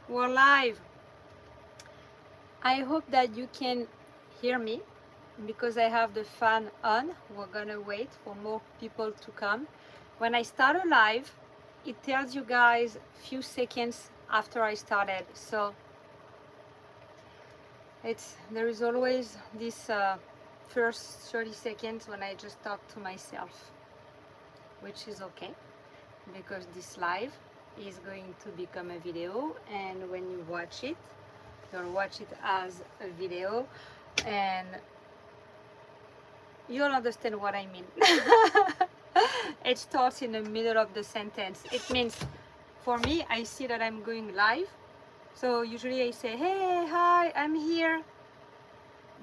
We're live. I hope that you can hear me because I have the fan on. We're gonna wait for more people to come. When I start a live, it tells you guys a few seconds after I started. So there is always this first 30 seconds when I just talk to myself, which is okay because this live is going to become a video, and when you watch it, you'll watch it as a video and you'll understand what I mean. It starts in the middle of the sentence. It means, for me, I see that I'm going live, so usually I say, hey, hi, I'm here,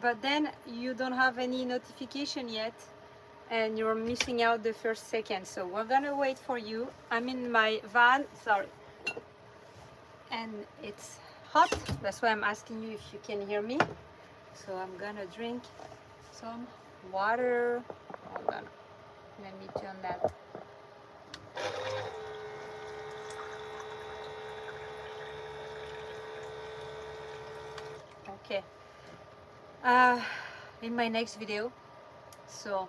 but then you don't have any notification yet and you're missing out the first second. So we're gonna wait for you. I'm in my van, sorry, and it's hot. That's why I'm asking you if you can hear me. So I'm gonna drink some water. Hold on, let me turn that. Okay. In my next video, so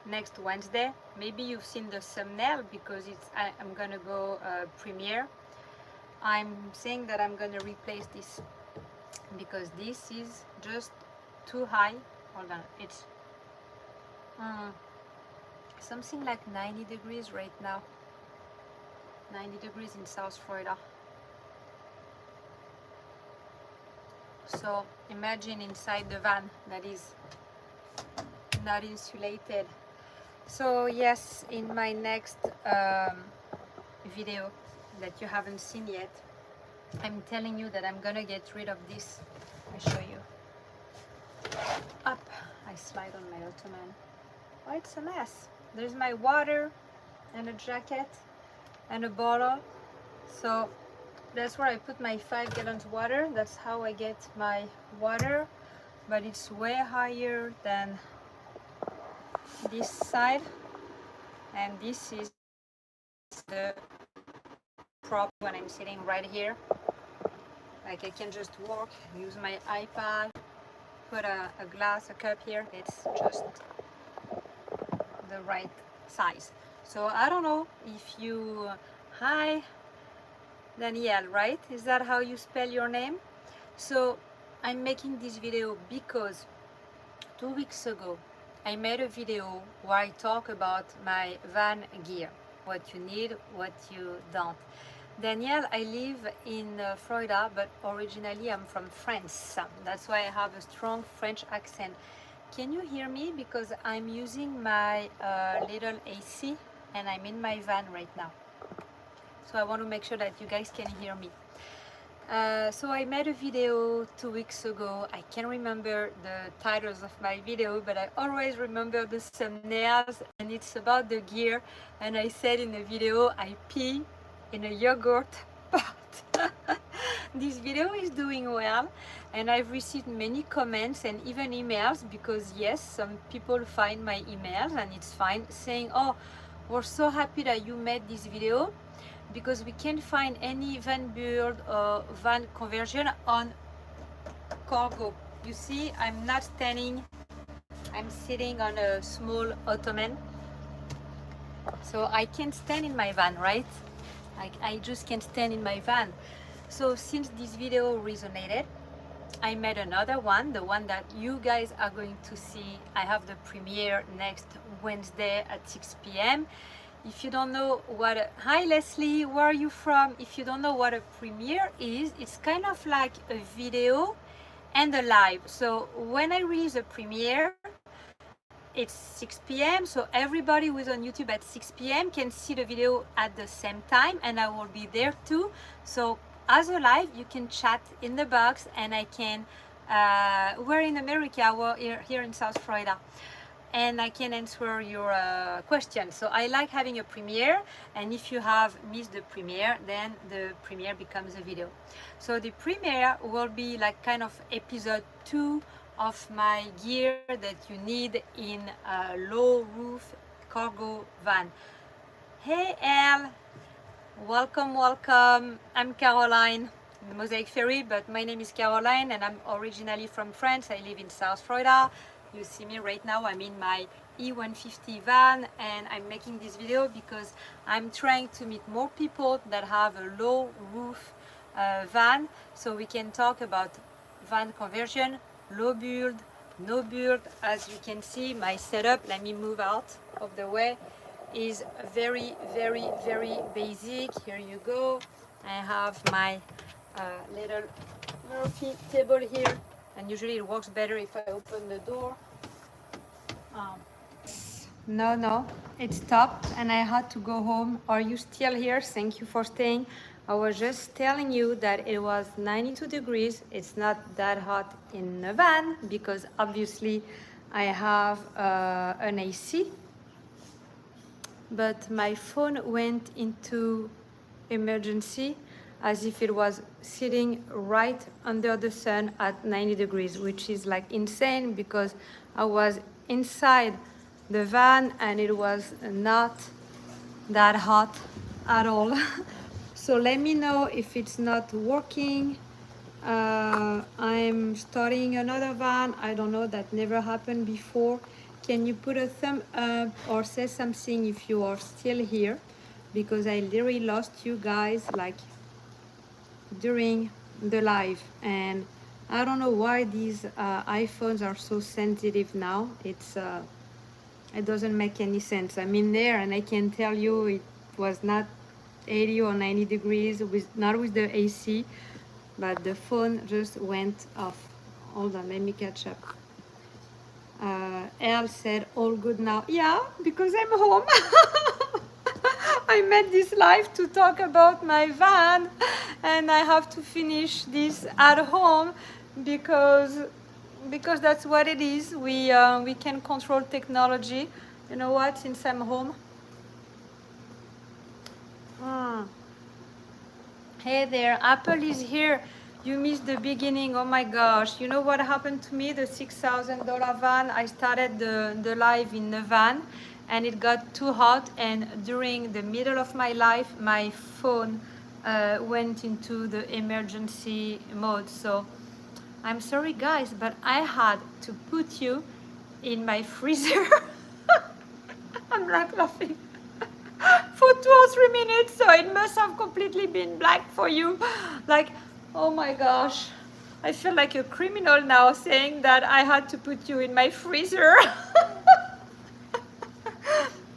next Wednesday, maybe you've seen the thumbnail because I'm gonna go premiere. I'm saying that I'm gonna replace this because this is just too high. Hold on, it's something like 90 degrees right now. 90 degrees in South Florida. So imagine inside the van that is not insulated. So yes, in my next video that you haven't seen yet, I'm telling you that I'm gonna get rid of this. I'll show you. Up, I slide on my ottoman. Oh, it's a mess. There's my water and a jacket and a bottle. So that's where I put my 5 gallons water. That's how I get my water, but it's way higher than this side, and this is the prop when I'm sitting right here. Like I can just walk, use my iPad, put a glass, a cup here. It's just the right size. So I don't know if you, hi Danielle, right? Is that how you spell your name? So I'm making this video because 2 weeks ago I made a video where I talk about my van gear, what you need, what you don't. Danielle, I live in Florida, but originally I'm from France. That's why I have a strong French accent. Can you hear me? Because I'm using my little AC and I'm in my van right now. So I want to make sure that you guys can hear me. So I made a video 2 weeks ago. I can't remember the titles of my video, but I always remember the thumbnails, and it's about the gear. And I said in the video, I pee in a yogurt pot. This video is doing well, and I've received many comments and even emails, because yes, some people find my emails and it's fine, saying, oh, we're so happy that you made this video, because we can't find any van build or van conversion on cargo. You see, I'm not standing, I'm sitting on a small ottoman, so I can stand in my van, right? I just can't stand in my van. So since this video resonated, I made another one, the one that you guys are going to see. I have the premiere next Wednesday at 6 p.m. If you don't know what hi Leslie, where are you from? If you don't know what a premiere is, it's kind of like a video and a live. So when I release a premiere, it's 6 p.m. so everybody who is on YouTube at 6 p.m. can see the video at the same time, and I will be there too. So as a live, you can chat in the box, and I can we're in America, we're here in South Florida, and I can answer your questions. So I like having a premiere, and if you have missed the premiere, then the premiere becomes a video. So the premiere will be like kind of episode 2 of my gear that you need in a low roof cargo van. Hey Elle, welcome, welcome. I'm Caroline. Mosaic Ferry, but my name is Caroline and I'm originally from France. I live in South Florida. You see me right now, I'm in my E150 van and I'm making this video because I'm trying to meet more people that have a low roof van, so we can talk about van conversion, low build, no build. As you can see, my setup, let me move out of the way, is very basic. Here you go. I have my little Murphy table here, and usually it works better if I open the door. No, it stopped and I had to go home. Are you still here? Thank you for staying. I was just telling you that it was 92 degrees. It's not that hot in the van because obviously I have an AC. But my phone went into emergency as if it was sitting right under the sun at 90 degrees, which is like insane because I was inside the van and it was not that hot at all. So let me know if it's not working. I'm starting another van. I don't know, that never happened before. Can you put a thumb up or say something if you are still here? Because I literally lost you guys like during the live, and I don't know why these iPhones are so sensitive now. It doesn't make any sense. I'm in there and I can tell you it was not 80 or 90 degrees, not with the AC, but the phone just went off. Hold on, let me catch up. Elle said all good now. Yeah, because I'm home. I made this live to talk about my van and I have to finish this at home because that's what it is. We can control technology. You know what, since I'm home. Hey there, Apple is here. You missed the beginning. Oh my gosh. You know what happened to me? The $6,000 van. I started the live in the van and it got too hot, and during the middle of my life my phone went into the emergency mode. So I'm sorry guys, but I had to put you in my freezer. I'm like laughing for 2 or 3 minutes, so it must have completely been black for you. Like, oh my gosh, I feel like a criminal now saying that I had to put you in my freezer.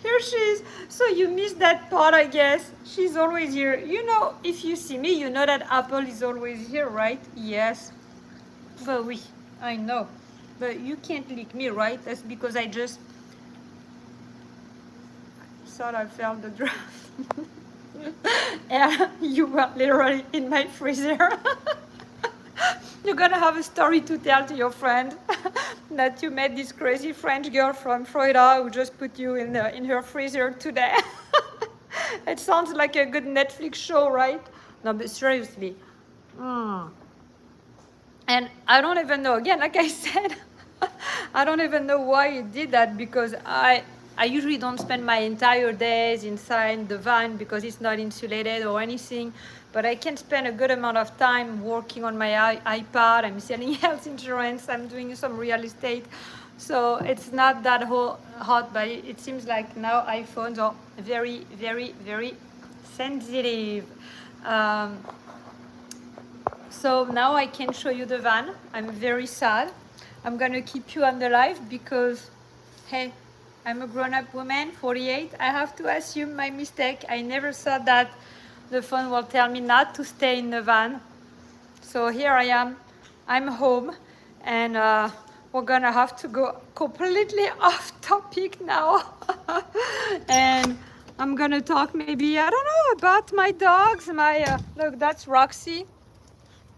Here she is. So you missed that part, I guess. She's always here. You know, if you see me, you know that Apple is always here, right? Yes. But oui, I know. But you can't lick me, right? That's because I just thought I felt the draft. Yeah, you were literally in my freezer. You're gonna have a story to tell to your friend that you met this crazy French girl from Florida who just put you in her freezer today. It sounds like a good Netflix show, right? No, but seriously. And I don't even know, again, like I said, I don't even know why you did that, because I usually don't spend my entire days inside the van because it's not insulated or anything, but I can spend a good amount of time working on my iPad. I'm selling health insurance, I'm doing some real estate, so it's not that hot, but it seems like now iPhones are very sensitive. So now I can show you the van. I'm very sad. I'm gonna keep you on the live because, hey, I'm a grown-up woman, 48. I have to assume my mistake. I never thought that the phone will tell me not to stay in the van. So here I am. I'm home, and we're gonna have to go completely off topic now. And I'm gonna talk maybe, I don't know, about my dogs. Look, that's Roxy.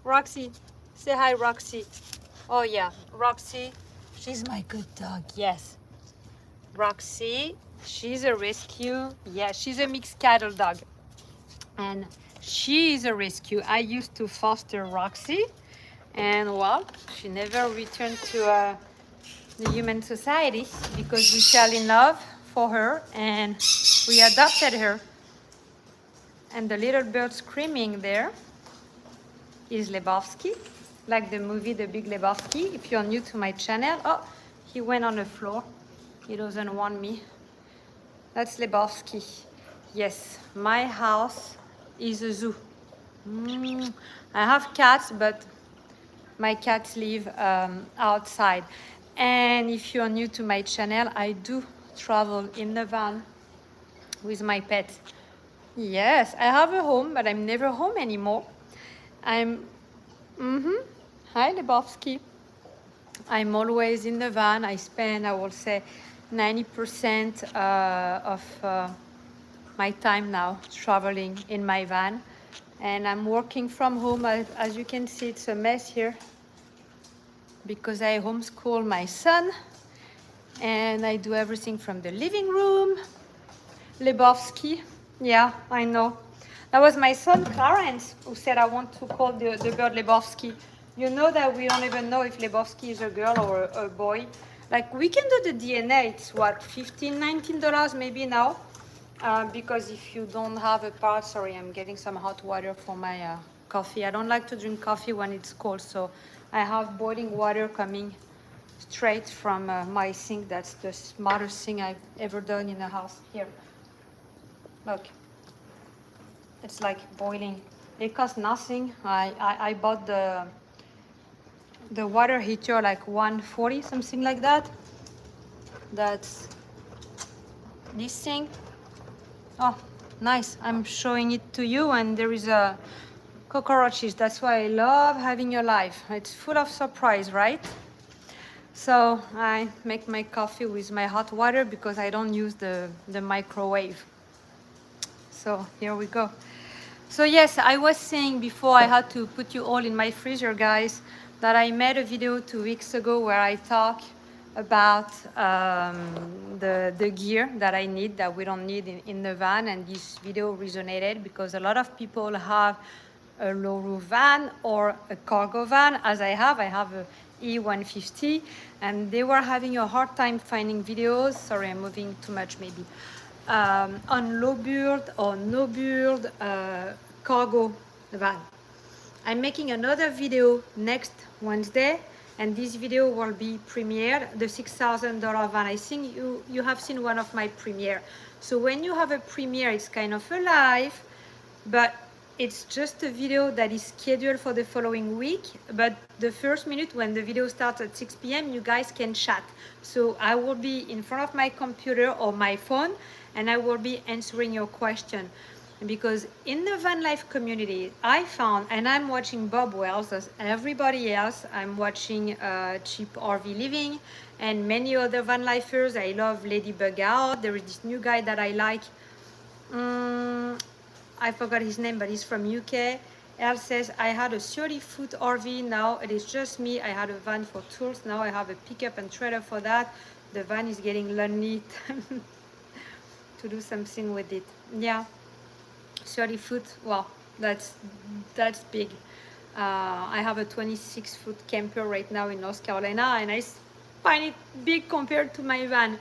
Roxy, say hi, Roxy. Oh yeah, Roxy, she's my good dog, yes. Roxy, she's a rescue. Yeah, she's a mixed cattle dog. And she is a rescue. I used to foster Roxy, and well, she never returned to the human society because we fell in love for her and we adopted her. And the little bird screaming there, is Lebowski, like the movie The Big Lebowski. If you're new to my channel, oh, he went on the floor. He doesn't want me. That's Lebowski. Yes, my house is a zoo. I have cats, but my cats live outside. And if you're new to my channel, I do travel in the van with my pets. Yes, I have a home, but I'm never home anymore. I'm, Hi Lebowski. I'm always in the van. I spend, I will say, 90% of my time now traveling in my van. And I'm working from home. As you can see, it's a mess here because I homeschool my son. And I do everything from the living room. Lebowski. Yeah, I know. That was my son Clarence who said I want to call the bird Lebowski. You know that we don't even know if Lebowski is a girl or a boy. Like, we can do the DNA. It's what, $15, $19 maybe now? Because if you don't have a part, sorry, I'm getting some hot water for my coffee. I don't like to drink coffee when it's cold, so I have boiling water coming straight from my sink. That's the smartest thing I've ever done in the house. Here, look, it's like boiling. It costs nothing. I bought the water heater like 140, something like that. That's this thing. Oh, nice. I'm showing it to you, and there is a cockroaches. That's why I love having a life. It's full of surprise, right? So I make my coffee with my hot water because I don't use the microwave. So here we go. So yes, I was saying before I had to put you all in my freezer, guys, that I made a video 2 weeks ago where I talk about the gear that I need, that we don't need in the van. And this video resonated because a lot of people have a low roof van or a cargo van, as I have a E150, and they were having a hard time finding videos. Sorry, I'm moving too much maybe. On low build or no build cargo van. I'm making another video next Wednesday, and this video will be premiered, the $6,000 van. I think you have seen one of my premiere. So when you have a premiere, it's kind of a live, but it's just a video that is scheduled for the following week. But the first minute when the video starts at 6 p.m., you guys can chat. So I will be in front of my computer or my phone, and I will be answering your question. Because in the van life community, I found, and I'm watching Bob Wells as everybody else, I'm watching Cheap RV Living and many other van lifers. I love Ladybug Out. There is this new guy that I like. I forgot his name, but he's from UK. Elle says, I had a 30-foot RV, now it is just me. I had a van for tours, now I have a pickup and trailer for that. The van is getting lonely. To do something with it. Yeah, 30 foot, wow, that's big. I have a 26-foot camper right now in North Carolina, and I find it big compared to my van.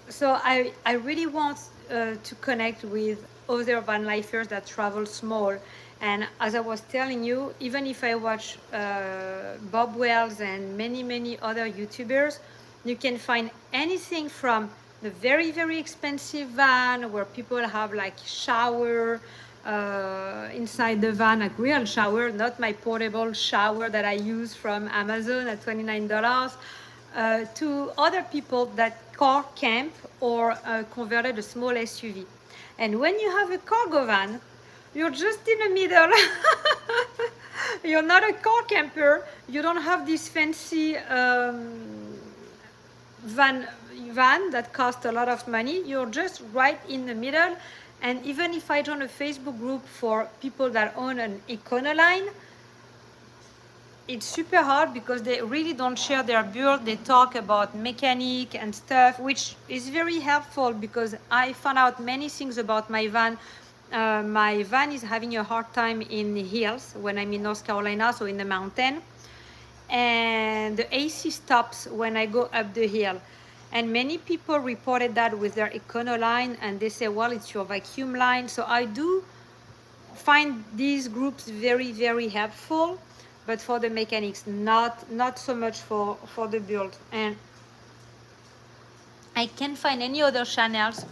So I really want to connect with other van lifers that travel small. And as I was telling you, even if I watch Bob Wells and many other YouTubers, you can find anything from the very expensive van where people have like shower inside the van, like real shower, not my portable shower that I use from Amazon at $29, to other people that car camp or converted a small SUV. And when you have a cargo van, you're just in the middle. You're not a car camper. You don't have this fancy van that costs a lot of money. You're just right in the middle. And even if I join a Facebook group for people that own an Econoline, it's super hard because they really don't share their build. They talk about mechanic and stuff, which is very helpful because I found out many things about my van. My van is having a hard time in the hills when I'm in North Carolina, so in the mountain. And the AC stops when I go up the hill. And many people reported that with their Econoline, and they say, well, it's your vacuum line. So I do find these groups very, very helpful, but for the mechanics, not so much for the build. And I can't find any other channels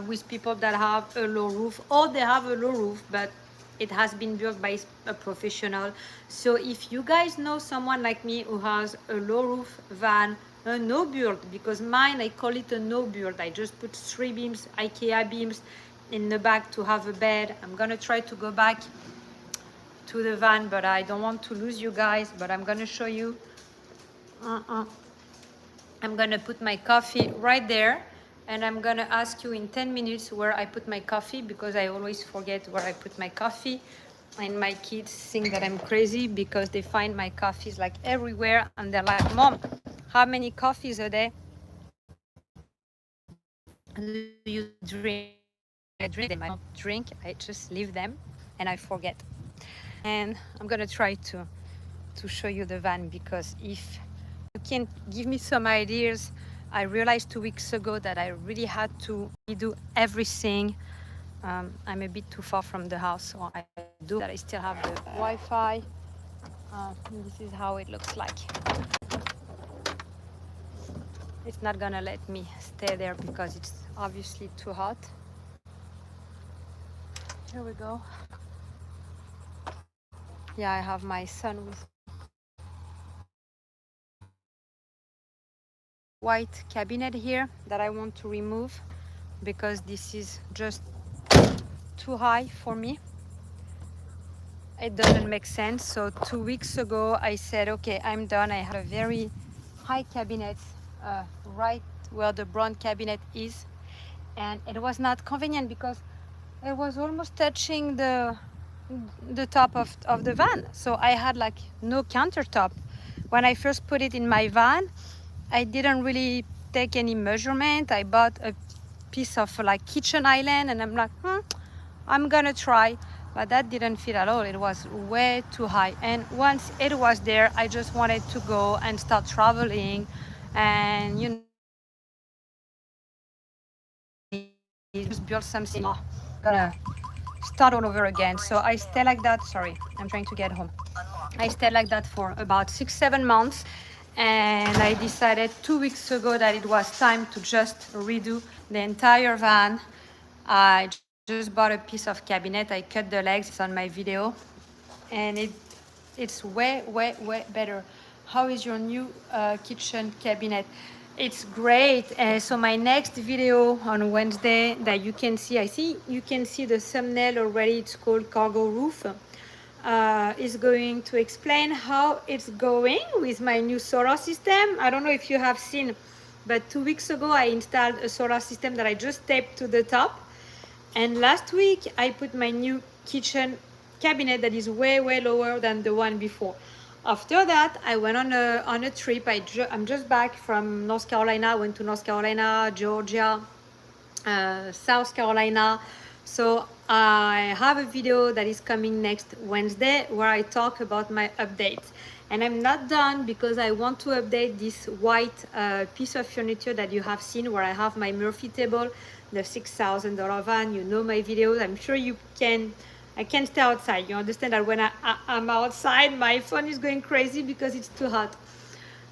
with people that have a low roof, or they have a low roof, but it has been built by a professional. So if you guys know someone like me who has a low roof van, a no build, because mine, I call it a no build. I just put 3 beams, IKEA beams in the back to have a bed. I'm gonna try to go back to the van, but I don't want to lose you guys, but I'm gonna show you. I'm gonna put my coffee right there, and I'm gonna ask you in 10 minutes where I put my coffee, because I always forget where I put my coffee. And my kids think that I'm crazy because they find my coffees like everywhere, and they're like, Mom, how many coffees a day do you drink? I drink them. I don't drink, I just leave them and I forget. And I'm gonna try to show you the van, because if you can give me some ideas. I realized 2 weeks ago that I really had to redo everything. I'm a bit too far from the house, so I do that. I still have the Wi-Fi. This is how it looks like. It's not gonna let me stay there because it's obviously too hot. Here we go. Yeah, I have my son with white cabinet here that I want to remove because this is just too high for me. It doesn't make sense. So 2 weeks ago I said, okay, I'm done. I have a very high cabinet right where the brown cabinet is, and it was not convenient because it was almost touching the top of the van. So I had like no countertop. When I first put it in my van, I didn't really take any measurement. I bought a piece of like kitchen island, and I'm like, I'm gonna try, but that didn't fit at all. It was way too high. And once it was there, I just wanted to go and start traveling, and just build something. Gonna start all over again. So I stayed like that. Sorry, I'm trying to get home. I stayed like that for about 6-7 months, and I decided 2 weeks ago that it was time to just redo the entire van. I just bought a piece of cabinet. I cut the legs. It's on my video, and it's way better. How is your new kitchen cabinet? It's great. So my next video on Wednesday that you can see, I see you can see the thumbnail already. It's called Cargo Roof. Is going to explain how it's going with my new solar system. I don't know if you have seen, but 2 weeks ago I installed a solar system that I just taped to the top. And last week I put my new kitchen cabinet that is way lower than the one before. After that, I went on a trip. I'm just back from North Carolina. I went to North Carolina, Georgia, South Carolina. So I have a video that is coming next Wednesday where I talk about my updates. And I'm not done because I want to update this white piece of furniture that you have seen, where I have my Murphy table, the $6,000 van. You know my videos. I'm sure you can. I can't stay outside. You understand that when I'm outside, my phone is going crazy because it's too hot.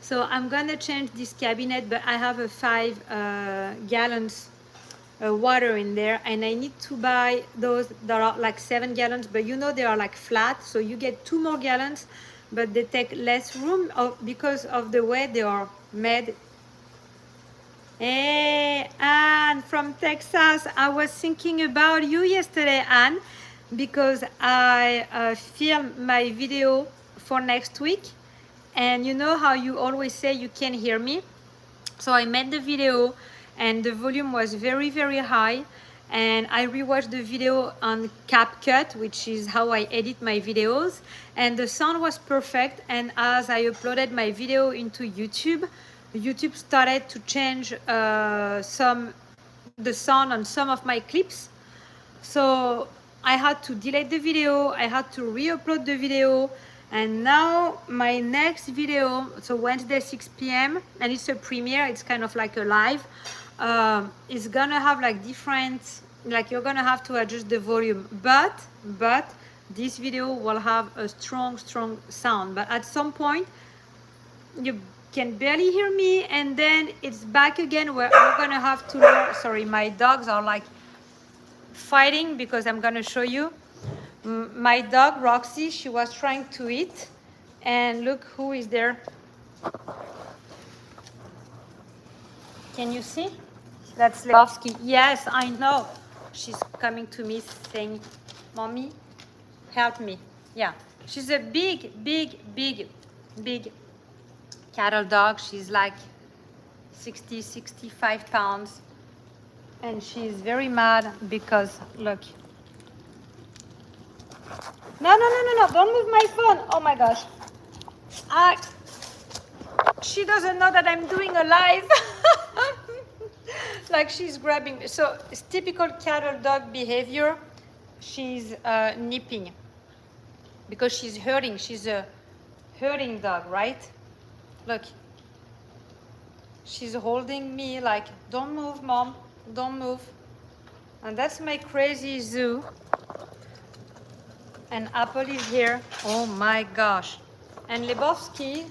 So I'm gonna change this cabinet, but I have a 5 gallons water in there, and I need to buy those that are like 7 gallons, but they are like flat, so you get 2 more gallons, but they take less room because of the way they are made. Hey, Anne from Texas. I was thinking about you yesterday, Anne, because I filmed my video for next week, and you know how you always say you can hear me. So I made the video and the volume was very high, and I rewatched the video on CapCut, which is how I edit my videos, and the sound was perfect. And as I uploaded my video into YouTube started to change the sound on some of my clips. So I had to delete the video, I had to re-upload the video, and now my next video, so Wednesday 6 p.m, and it's a premiere, it's kind of like a live, is gonna have like different like you're gonna have to adjust the volume, but this video will have a strong sound, but at some point you can barely hear me, and then it's back again where I'm gonna have to learn. Sorry, my dogs are like fighting because I'm gonna show you. My dog Roxy, she was trying to eat, and look who is there. Can you see? That's Lebowski. Yes, I know. She's coming to me saying, "Mommy, help me." Yeah, she's a big cattle dog. She's like 65 pounds. And she's very mad because, look. No, don't move my phone. Oh my gosh. She doesn't know that I'm doing a live. Like she's grabbing me. So it's typical cattle dog behavior. She's nipping because she's hurting. She's a hurting dog, right? Look. She's holding me like, don't move, Mom, don't move. And that's my crazy zoo. And Apple is here. Oh my gosh. And Lebowski,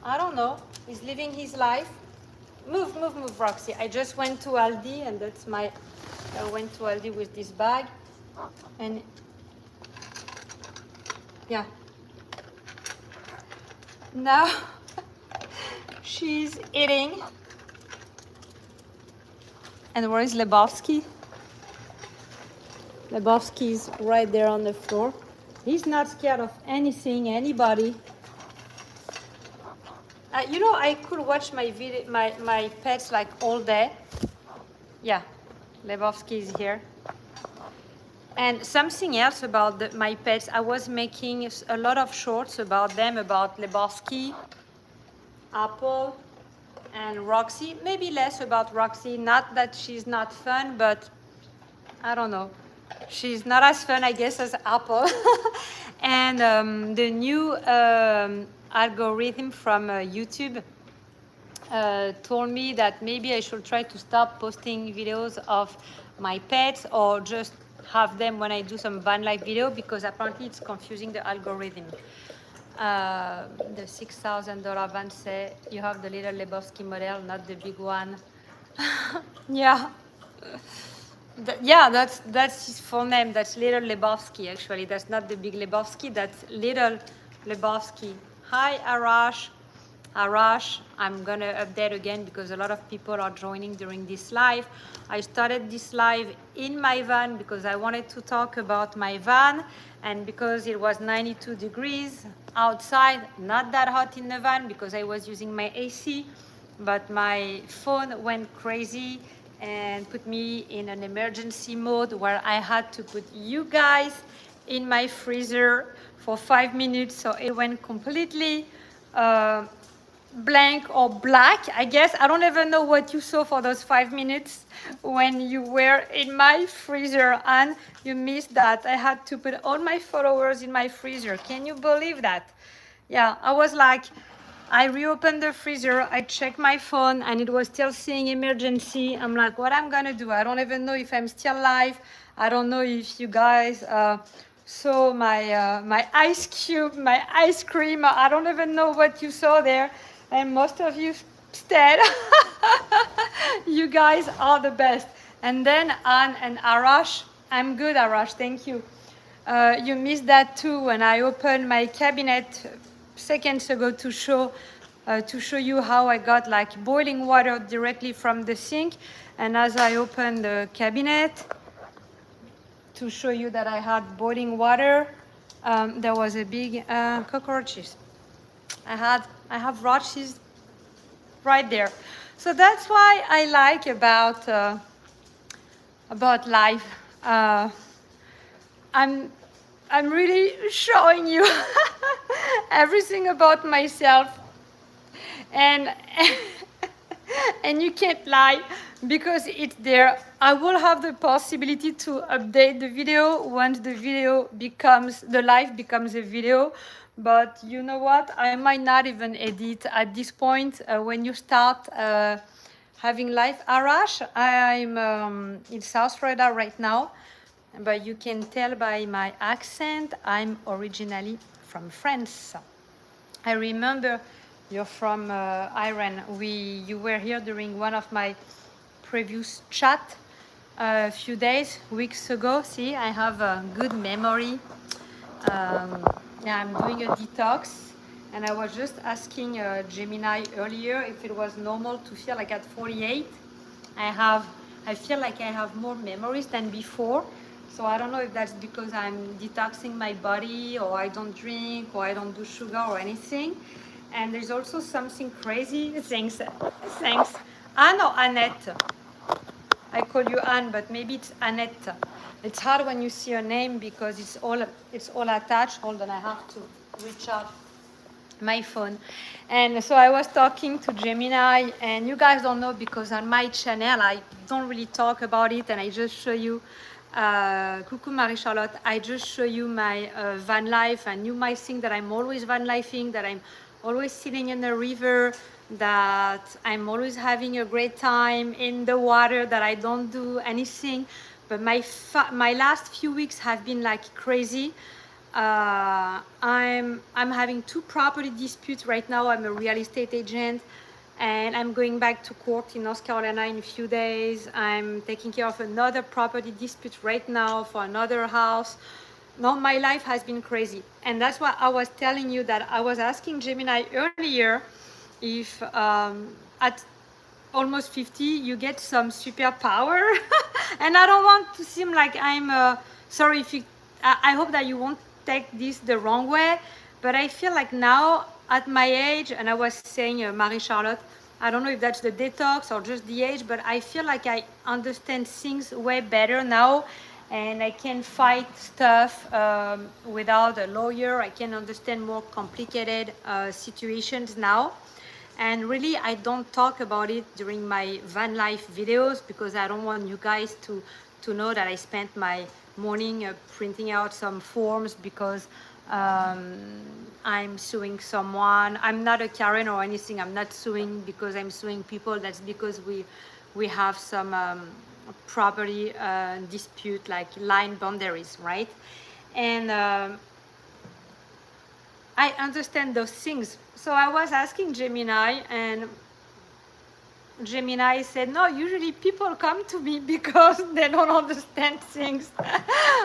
I don't know, is living his life. Move, Roxy. I just went to Aldi, and that's my, I went to Aldi with this bag. And yeah. Now she's eating. And where is Lebowski? Lebowski's right there on the floor. He's not scared of anything, anybody. You know, I could watch my video, my pets like all day. Yeah, Lebowski is here. And something else about my pets, I was making a lot of shorts about them, about Lebowski, Apple, and Roxy. Maybe less about Roxy. Not that she's not fun, but I don't know. She's not as fun, I guess, as Apple. And the new algorithm from YouTube told me that maybe I should try to stop posting videos of my pets, or just have them when I do some van life video, because apparently it's confusing the algorithm. The $6,000 van say you have the little Lebowski model, not the big one. Yeah. Yeah, that's his full name. That's Little Lebowski, actually. That's not the big Lebowski. That's Little Lebowski. Hi, Arash. Arash, I'm going to update again because a lot of people are joining during this live. I started this live in my van because I wanted to talk about my van, and because it was 92 degrees outside, not that hot in the van because I was using my AC, but my phone went crazy and put me in an emergency mode where I had to put you guys in my freezer for 5 minutes. So it went completely blank or black, I guess. I don't even know what you saw for those 5 minutes when you were in my freezer, and you missed that. I had to put all my followers in my freezer. Can you believe that? Yeah, I was like, I reopened the freezer, I checked my phone, and it was still saying emergency. I'm like, what I'm gonna do? I don't even know if I'm still live. I don't know if you guys saw my ice cube, my ice cream. I don't even know what you saw there. And most of you stayed. You guys are the best. And then Anne and Arash. I'm good, Arash, thank you. You missed that too when I opened my cabinet seconds ago to show you how I got like boiling water directly from the sink. And as I opened the cabinet to show you that I had boiling water, there was a big cockroaches. I have roaches right there. So that's why I like about life. I'm really showing you everything about myself, and and you can't lie because it's there. I will have the possibility to update the video once the live becomes a video. But you know what? I might not even edit at this point. When you start having life. Arash, I'm in South Florida right now, but you can tell by my accent, I'm originally from France. I remember you're from Iran. You were here during one of my previous chat a few days, weeks ago. See, I have a good memory. Yeah, I'm doing a detox, and I was just asking Gemini earlier if it was normal to feel like at 48, I feel like I have more memories than before. So I don't know if that's because I'm detoxing my body, or I don't drink, or I don't do sugar or anything. And there's also something crazy. Thanks. Anne or Annette? I call you Anne, but maybe it's Annette. It's hard when you see a name because it's all attached. Hold on, I have to reach out my phone. And so I was talking to Gemini, and you guys don't know because on my channel I don't really talk about it, and I just show you coucou Marie-Charlotte, I just show you my van life, and you might think that I'm always van lifing, that I'm always sitting in the river, that I'm always having a great time in the water, that I don't do anything. But my last few weeks have been like crazy. I'm having 2 property disputes right now. I'm a real estate agent, and I'm going back to court in North Carolina in a few days. I'm taking care of another property dispute right now for another house. No, my life has been crazy, and that's why I was telling you that I was asking Gemini earlier if at almost 50 you get some superpower. And I don't want to seem like I'm sorry if you I hope that you won't take this the wrong way, but I feel like now at my age, and I was saying Marie-Charlotte, I don't know if that's the detox or just the age, but I feel like I understand things way better now, and I can fight stuff without a lawyer. I can understand more complicated situations now. And really, I don't talk about it during my van life videos because I don't want you guys to know that I spent my morning printing out some forms because I'm suing someone. I'm not a Karen or anything. I'm not suing because I'm suing people. That's because we have some property dispute, like line boundaries, right? And I understand those things. So I was asking Gemini, and Gemini said, no, usually people come to me because they don't understand things.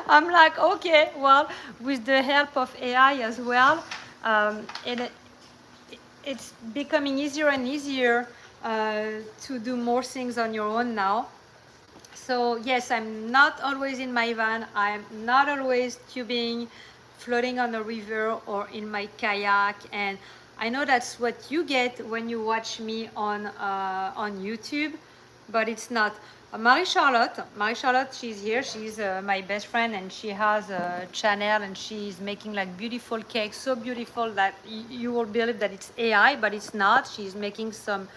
I'm like, okay, well, with the help of AI as well, it's becoming easier and easier to do more things on your own now. So yes, I'm not always in my van. I'm not always tubing, floating on a river or in my kayak. And I know that's what you get when you watch me on YouTube, but it's not. Marie-Charlotte, she's here. She's my best friend, and she has a channel, and she's making like beautiful cakes, so beautiful that you will believe that it's AI, but it's not. She's making some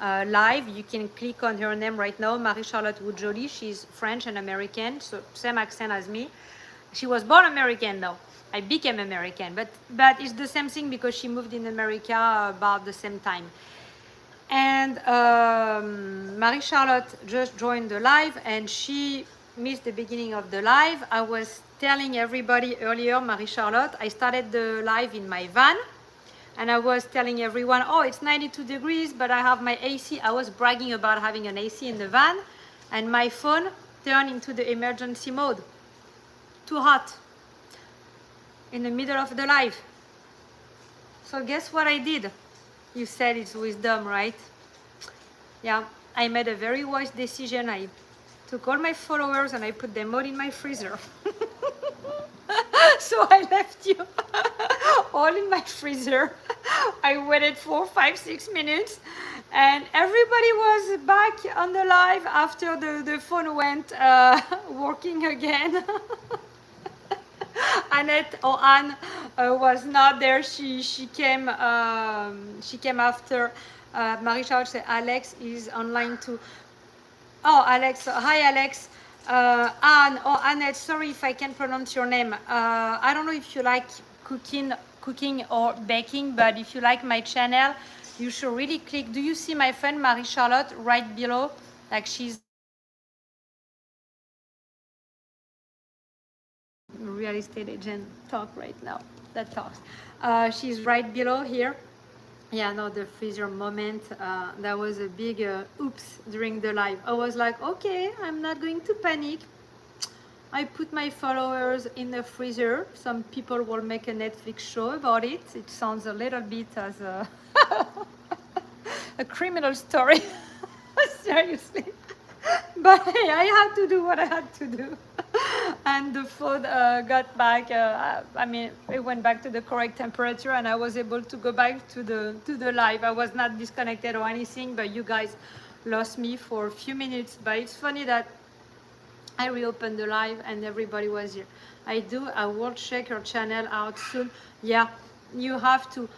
live. You can click on her name right now, Marie-Charlotte Wood-Joly. She's French and American, so same accent as me. She was born American though. I became American, but it's the same thing because she moved in America about the same time. And Marie-Charlotte just joined the live, and she missed the beginning of the live. I was telling everybody earlier, Marie-Charlotte, I started the live in my van, and I was telling everyone, oh, it's 92 degrees, but I have my AC. I was bragging about having an AC in the van, and my phone turned into the emergency mode. Too hot. In the middle of the live. So guess what I did? You said it's wisdom, right? Yeah, I made a very wise decision. I took all my followers and I put them all in my freezer. So I left you all in my freezer. I waited 4, 5, 6 minutes, and everybody was back on the live after the phone went working again. Annette or Anne was not there. She came after. Marie-Charlotte said Alex is online too. Oh, Alex. Hi, Alex. Anne or Annette. Sorry if I can't pronounce your name. I don't know if you like cooking or baking, but if you like my channel, You should really click. Do you see my friend Marie Charlotte right below? Like she's real estate agent talk right now. That talks. She's right below here. Yeah, no, the freezer moment. That was a big oops during the live. I was like, okay, I'm not going to panic. I put my followers in the freezer. Some people will make a Netflix show about it. It sounds a little bit as a, a criminal story. Seriously. But hey, I had to do what I had to do. And the food got back. I mean, it went back to the correct temperature, and I was able to go back to the live. I was not disconnected or anything, but you guys lost me for a few minutes. But it's funny that I reopened the live and everybody was here. I will check your channel out soon. Yeah, you have to.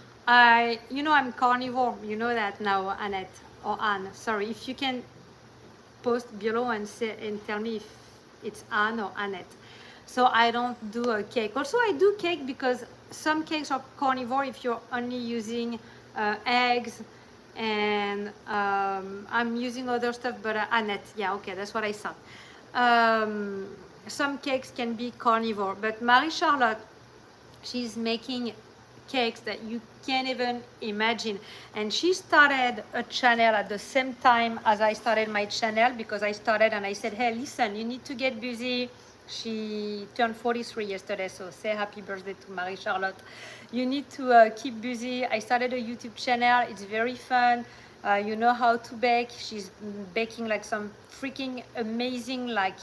You know, I'm carnivore. You know that now, Annette or Anne. Sorry, if you can post below and say and tell me if it's Anne or Annette. So I don't do a cake. Also, I do cake because some cakes are carnivore if you're only using eggs, and I'm using other stuff, but Annette, yeah, okay, that's what I thought. Some cakes can be carnivore, but Marie Charlotte, she's making cakes that you can't even imagine. And she started a channel at the same time as I started my channel, because I started and I said, hey, listen, you need to get busy. She turned 43 yesterday, so say happy birthday to Marie Charlotte. You need to keep busy. I started a YouTube channel. It's very fun. You know how to bake. She's baking like some freaking amazing like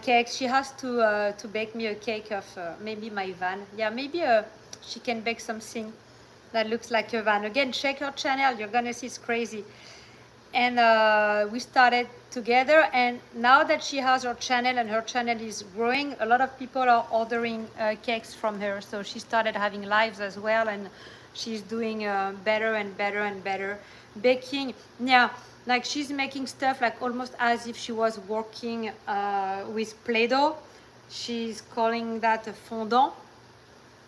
cakes. She has to bake me a cake of maybe my van. Yeah, maybe she can bake something that looks like a van. Again, check her channel. You're gonna see it's crazy. And we started together, and now that she has her channel and her channel is growing, a lot of people are ordering cakes from her. So she started having lives as well, and she's doing better and better and better baking. Yeah, like she's making stuff like almost as if she was working with Play-Doh. She's calling that a fondant.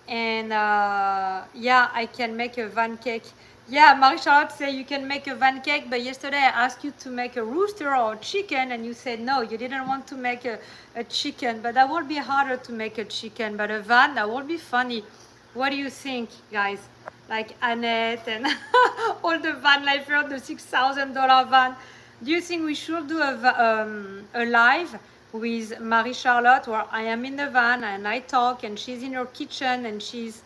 And yeah, I can make a van cake. Yeah, Marie-Charlotte said you can make a van cake, but yesterday I asked you to make a rooster or a chicken, and you said no, you didn't want to make a chicken. But that would be harder to make a chicken, but a van, that would be funny. What do you think, guys? Like Annette and all the van lifers, the $6,000 van. Do you think we should do a live with Marie Charlotte where I am in the van and I talk and she's in her kitchen and she's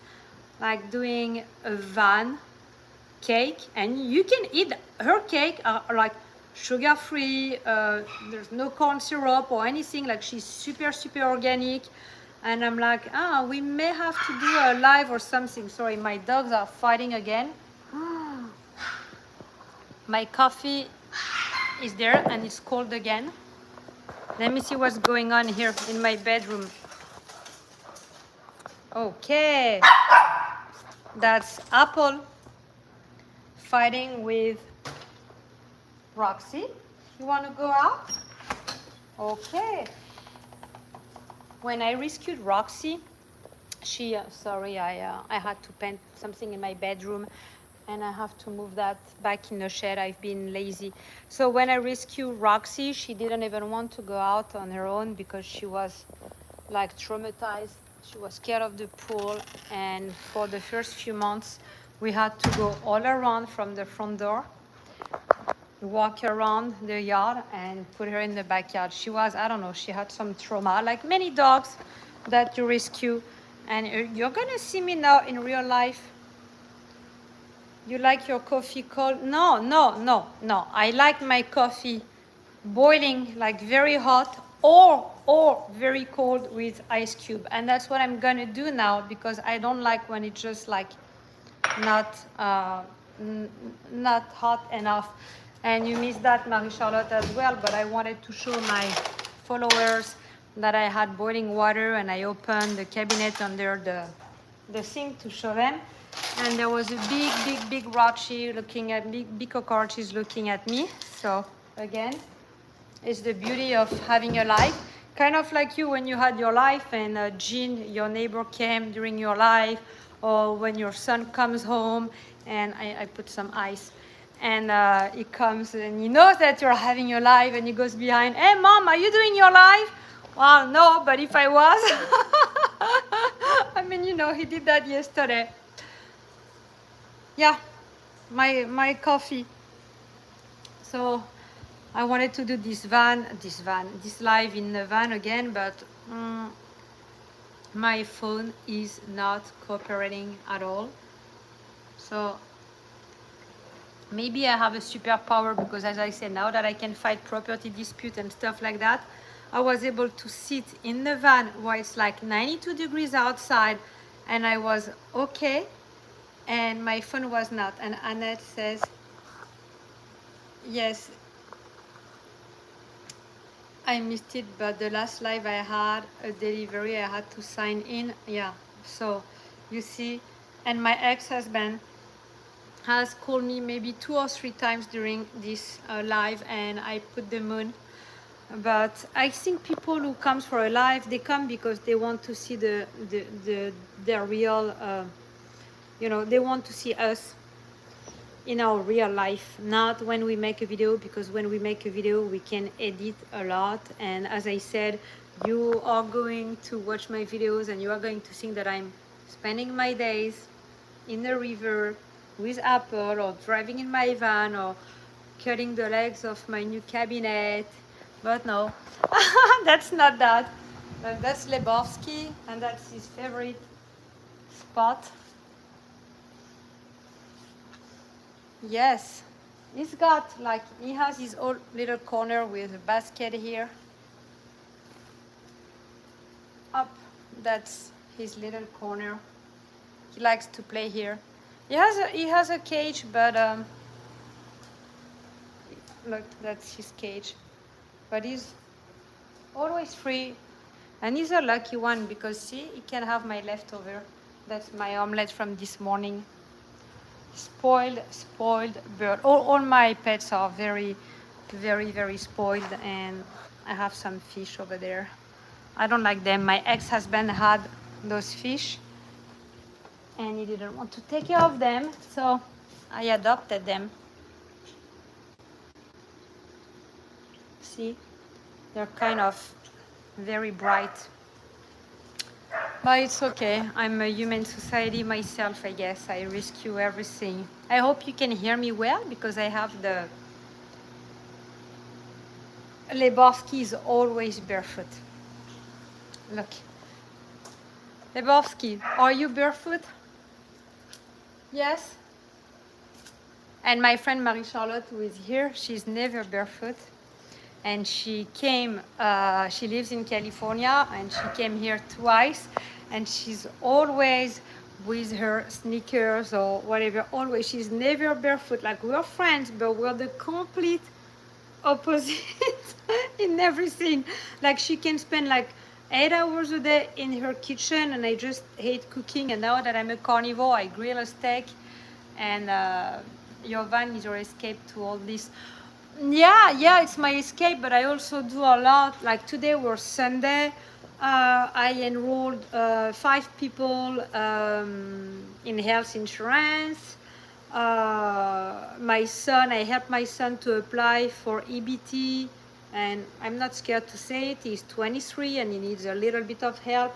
like doing a van cake, and you can eat her cake like sugar free, there's no corn syrup or anything, like she's super organic. And I'm like, we may have to do a live or something. Sorry, my dogs are fighting again. My coffee is there and it's cold again. Let me see what's going on here in my bedroom. Okay, that's Apple fighting with Roxy. You want to go out? Okay. When I rescued Roxy, she, sorry, I had to paint something in my bedroom, and I have to move that back in the shed. I've been lazy. So when I rescued Roxy, she didn't even want to go out on her own because she was like traumatized. She was scared of the pool, and for the first few months, we had to go all around from the front door, walk around the yard and put her in the backyard. She was, I don't know, she had some trauma, like many dogs that you rescue. And you're gonna see me now in real life. You like your coffee cold? No. I like my coffee boiling, like very hot, or very cold with ice cube. And that's what I'm gonna do now, because I don't like when it's just like not hot enough. And you missed that, Marie-Charlotte, as well, but I wanted to show my followers that I had boiling water, and I opened the cabinet under the sink to show them. And there was a big Rochi looking at me, big cockroaches looking at me. So again, it's the beauty of having a life. Kind of like you when you had your life and Jean, your neighbor, came during your life, or when your son comes home and I put some ice, and he comes and he knows that you're having your life and he goes behind, hey mom, are you doing your life? Well, no, but if I was, I mean, you know, he did that yesterday. Yeah, my coffee. So I wanted to do this live in the van again, but my phone is not cooperating at all. So maybe I have a superpower because, as I said, now that I can fight property dispute and stuff like that, I was able to sit in the van where it's like 92 degrees outside and I was okay, and my phone was not. And Annette says, yes, I missed it, but the last live I had a delivery, I had to sign in. Yeah, so you see, and my ex-husband has called me maybe 2 or 3 times during this live, and I put the moon. But I think people who come for a live, they come because they want to see their real, you know, they want to see us in our real life, not when we make a video, because when we make a video we can edit a lot, and as I said, you are going to watch my videos and you are going to think that I'm spending my days in the river with Apple, or driving in my van, or cutting the legs of my new cabinet. But no, that's not that. That's Lebowski, and that's his favorite spot. Yes, he's got like, he has his own little corner with a basket here. Up, that's his little corner. He likes to play here. He has a cage, but look, that's his cage. But he's always free, and he's a lucky one because see, he can have my leftover. That's my omelette from this morning. Spoiled bird. All my pets are very, very, very spoiled, and I have some fish over there. I don't like them. My ex-husband had those fish and he didn't want to take care of them, so I adopted them. See, they're kind of very bright, but it's okay. I'm a human society myself, I guess. I rescue everything. I hope you can hear me well because I have the Lebowski is always barefoot. Look, Lebowski, are you barefoot? Yes. And my friend Marie-Charlotte, who is here, she's never barefoot. And she came, she lives in California, and she came here twice. And she's always with her sneakers or whatever, always. She's never barefoot. Like, we're friends, but we're the complete opposite in everything. Like, she can spend like 8 hours a day in her kitchen, and I just hate cooking. And now that I'm a carnivore, I grill a steak. And your van is your escape to all this. Yeah, it's my escape, but I also do a lot. Like today was Sunday. I enrolled 5 people in health insurance. My son, I helped my son to apply for EBT, and I'm not scared to say it. He's 23 and he needs a little bit of help.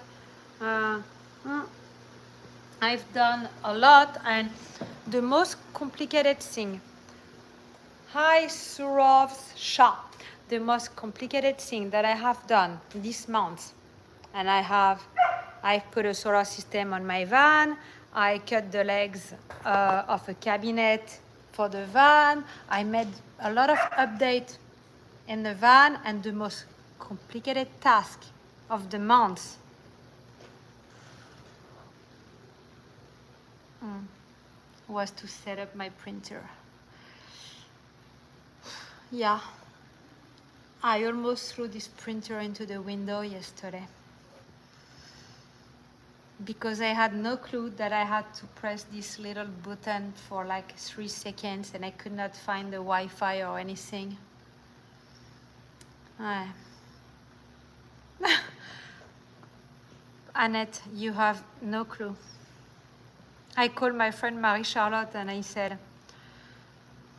I've done a lot, and the most complicated thing, hi Surav Shah, the most complicated thing that I have done this month, and I've put a solar system on my van. I cut the legs of a cabinet for the van. I made a lot of updates in the van, and the most complicated task of the month was to set up my printer. Yeah, I almost threw this printer into the window yesterday because I had no clue that I had to press this little button for like 3 seconds, and I could not find the Wi-Fi or anything. Annette, you have no clue. I called my friend Marie-Charlotte and I said,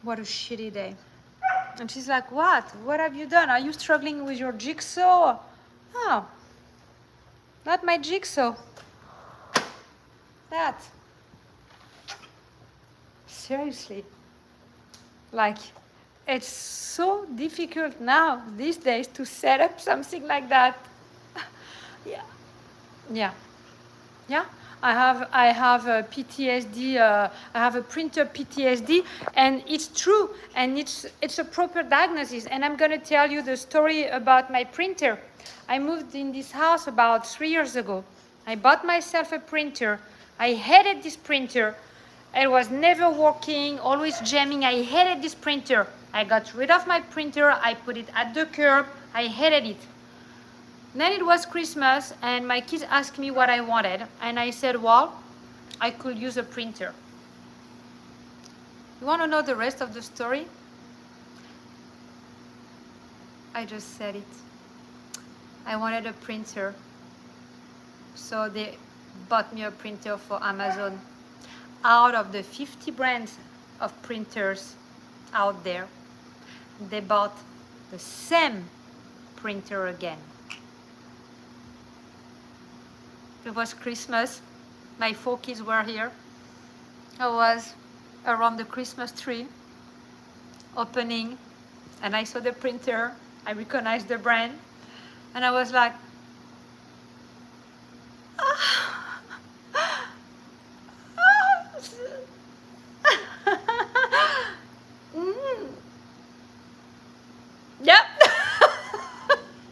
what a shitty day. And she's like, what? What have you done? Are you struggling with your jigsaw? Oh, not my jigsaw. That. Seriously. Like, it's so difficult now, these days, to set up something like that. Yeah. Yeah. Yeah. I have a PTSD. I have a printer PTSD, and it's true, and it's a proper diagnosis. And I'm gonna tell you the story about my printer. I moved in this house about 3 years ago. I bought myself a printer. I hated this printer. It was never working, always jamming. I hated this printer. I got rid of my printer. I put it at the curb. I hated it. Then it was Christmas and my kids asked me what I wanted. And I said, well, I could use a printer. You want to know the rest of the story? I just said it. I wanted a printer. So they bought me a printer for Amazon. Out of the 50 brands of printers out there, they bought the same printer again. It was Christmas. My 4 kids were here. I was around the Christmas tree opening, and I saw the printer. I recognized the brand, and I was like, Yep,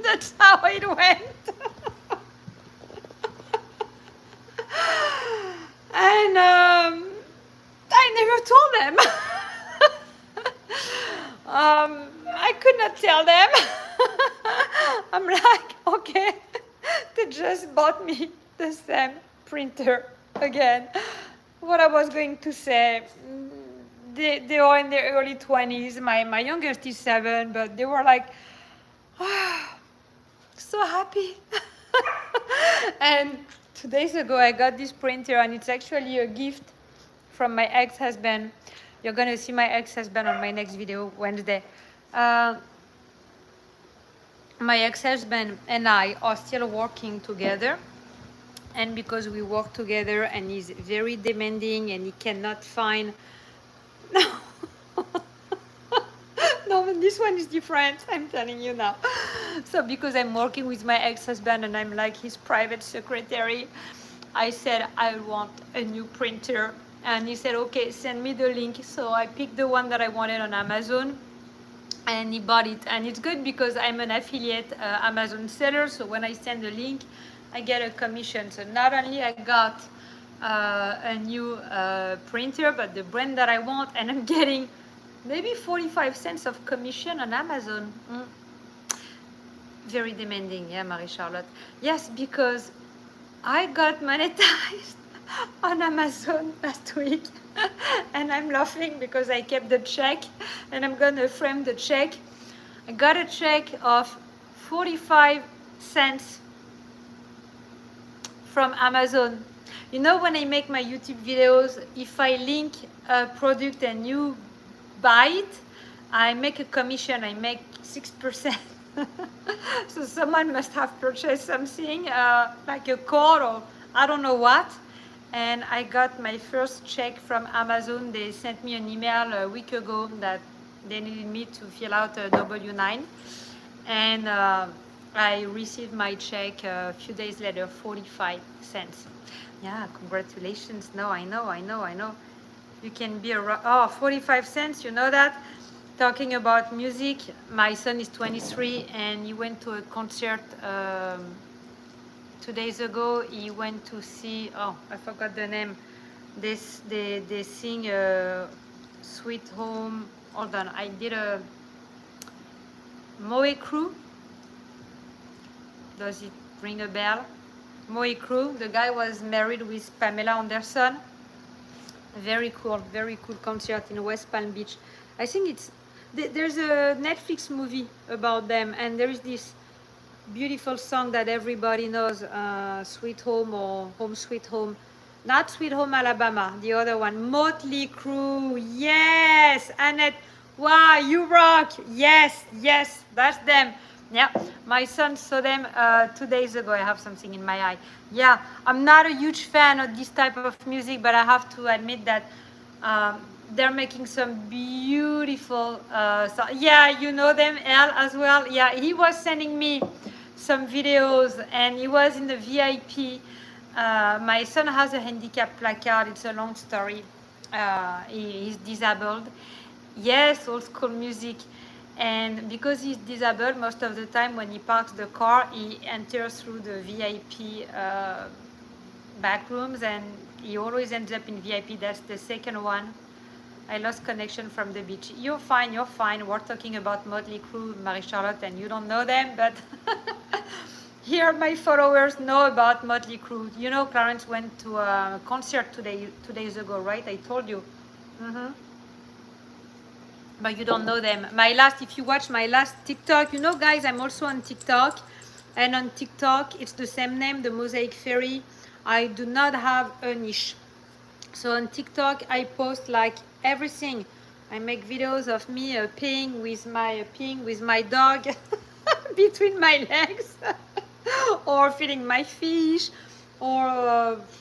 that's how it went. And I never told them. I could not tell them. I'm like, okay, they just bought me the same printer again. What I was going to say, they are in their early 20s. My youngest is 7, but they were like, oh, so happy. And 2 days ago, I got this printer, and it's actually a gift from my ex-husband. You're going to see my ex-husband on my next video, Wednesday. My ex-husband and I are still working together. And because we work together and he's very demanding and he cannot find... No, but this one is different, I'm telling you now. So because I'm working with my ex-husband and I'm like his private secretary, I said, I want a new printer. And he said, okay, send me the link. So I picked the one that I wanted on Amazon and he bought it. And it's good because I'm an affiliate Amazon seller. So when I send the link, I get a commission. So not only I got a new printer, but the brand that I want, and I'm getting maybe 45 cents of commission on Amazon. Very demanding, yeah, Marie-Charlotte. Yes, because I got monetized on Amazon last week. And I'm laughing because I kept the check and I'm gonna frame the check. I got a check of 45 cents from Amazon. You know, when I make my YouTube videos, if I link a product and you buy it, I make a commission. I make 6%. So someone must have purchased something like a cord or I don't know what. And I got my first check from Amazon. They sent me an email a week ago that they needed me to fill out a W-9. And I received my check a few days later, 45 cents. Yeah, congratulations. No, I know. You can be around, oh, 45 cents, you know that? Talking about music, my son is 23 and he went to a concert 2 days ago. He went to see, oh, I forgot the name. They sing Sweet Home. Hold on, I did a Moe Crew. Does it ring a bell? Moe Crew. The guy was married with Pamela Anderson. Very cool concert in West Palm Beach. I think it's, there's a Netflix movie about them, and there is this beautiful song that everybody knows, Sweet Home or Home Sweet Home. Not Sweet Home Alabama, the other one, Motley Crue. Yes, Annette. Wow, you rock. Yes, yes, that's them. Yeah, my son saw them 2 days ago. I have something in my eye. Yeah, I'm not a huge fan of this type of music, but I have to admit that um, they're making some beautiful yeah, you know them, El, as well. Yeah, he was sending me some videos and he was in the VIP. My son has a handicap placard. It's a long story. He's disabled. Yes, old school music. And because he's disabled, most of the time when he parks the car, he enters through the VIP back rooms, and he always ends up in VIP. That's the second one. I lost connection from the beach. You're fine, you're fine. We're talking about Motley Crue, Marie-Charlotte, and you don't know them, but here my followers know about Motley Crue. You know, Clarence went to a concert 2 days ago, right? I told you. Mm-hmm. But you don't know them. If you watch my last TikTok, you know, guys, I'm also on TikTok. And on TikTok, it's the same name, the Mosaic Fairy. I do not have a niche. So on TikTok, I post like everything. I make videos of me peeing with my dog between my legs, or feeding my fish, or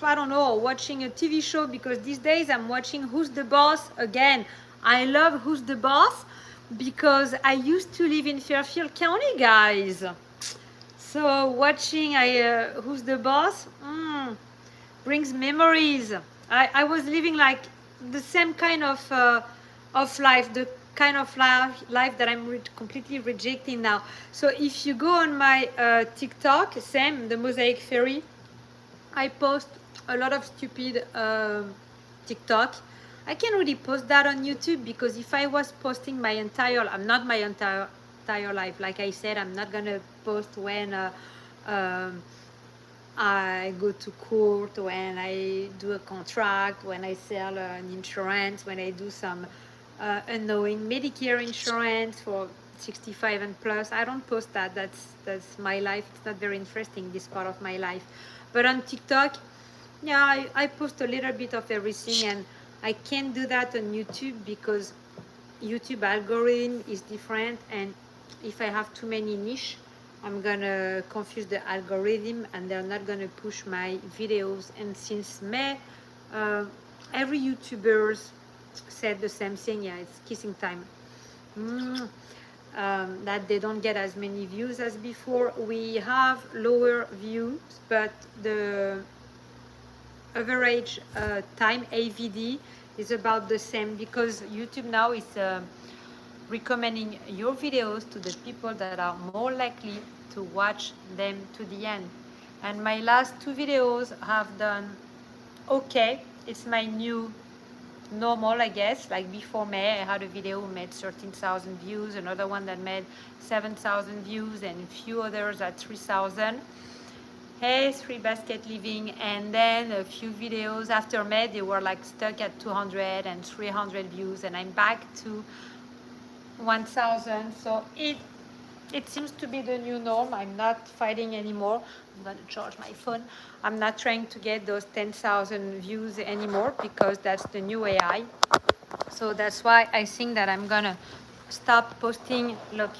I don't know, watching a TV show, because these days I'm watching Who's the Boss again. I love Who's the Boss because I used to live in Fairfield County, guys. So watching Who's the Boss brings memories. I was living like the same kind of life, the kind of life that I'm completely rejecting now. So if you go on my TikTok, same, the Mosaic Fairy, I post a lot of stupid TikTok. I can't really post that on YouTube, because if I was posting my entire life, like I said, I'm not gonna post when I go to court, when I do a contract, when I sell an insurance, when I do some annoying Medicare insurance for 65 and plus. I don't post that. That's my life. It's not very interesting, this part of my life. But on TikTok, yeah, I post a little bit of everything, and I can't do that on YouTube because YouTube algorithm is different, and if I have too many niche, I'm gonna confuse the algorithm and they're not gonna push my videos. And since May, every YouTubers said the same thing. Yeah, it's kissing time. That they don't get as many views as before. We have lower views, but the average time, AVD, is about the same, because YouTube now is recommending your videos to the people that are more likely to watch them to the end. And my last 2 videos have done okay. It's my new normal, I guess. Like before May, I had a video who made 13,000 views, another one that made 7,000 views, and a few others at 3,000. Hey, 3 Basket Living. And then a few videos after May, they were like stuck at 200 and 300 views, and I'm back to 1,000. So it seems to be the new norm. I'm not fighting anymore. I'm going to charge my phone. I'm not trying to get those 10,000 views anymore, because that's the new AI. So that's why I think that I'm going to stop posting, look,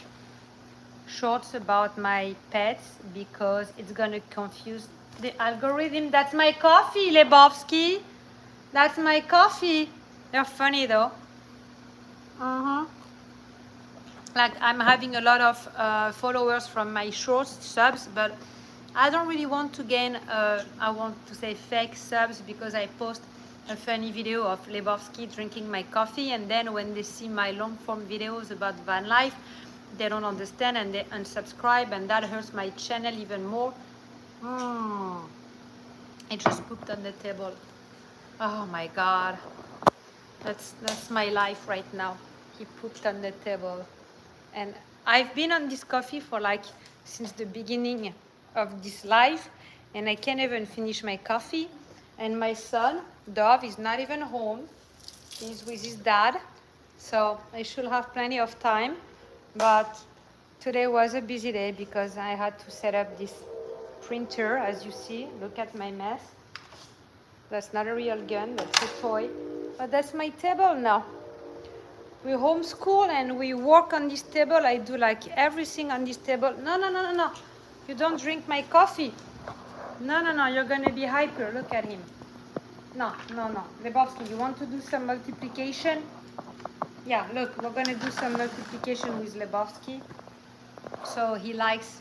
shorts about my pets, because it's going to confuse the algorithm. That's my coffee, Lebowski. That's my coffee. They're funny though. Like, I'm having a lot of followers from my shorts subs, but I don't really want to gain, I want to say fake subs, because I post a funny video of Lebowski drinking my coffee, and then when they see my long form videos about van life, they don't understand and they unsubscribe, and that hurts my channel even more. It just pooped on the table. Oh my God. That's my life right now. He pooped on the table. And I've been on this coffee for like since the beginning of this life, and I can't even finish my coffee. And my son, Dove, is not even home. He's with his dad. So I should have plenty of time. But Today was a busy day because I had to set up this printer. As you see, look at my mess. That's not a real gun, that's a toy. But that's my table now. We homeschool and we work on this table. I do like everything on this table. No, no, no, no, no. You don't drink my coffee. No, no, no, you're gonna be hyper. Look at him. No, no, no. Lebowski, you want to do some multiplication? Yeah, look, we're gonna do some multiplication with Lebowski. So he likes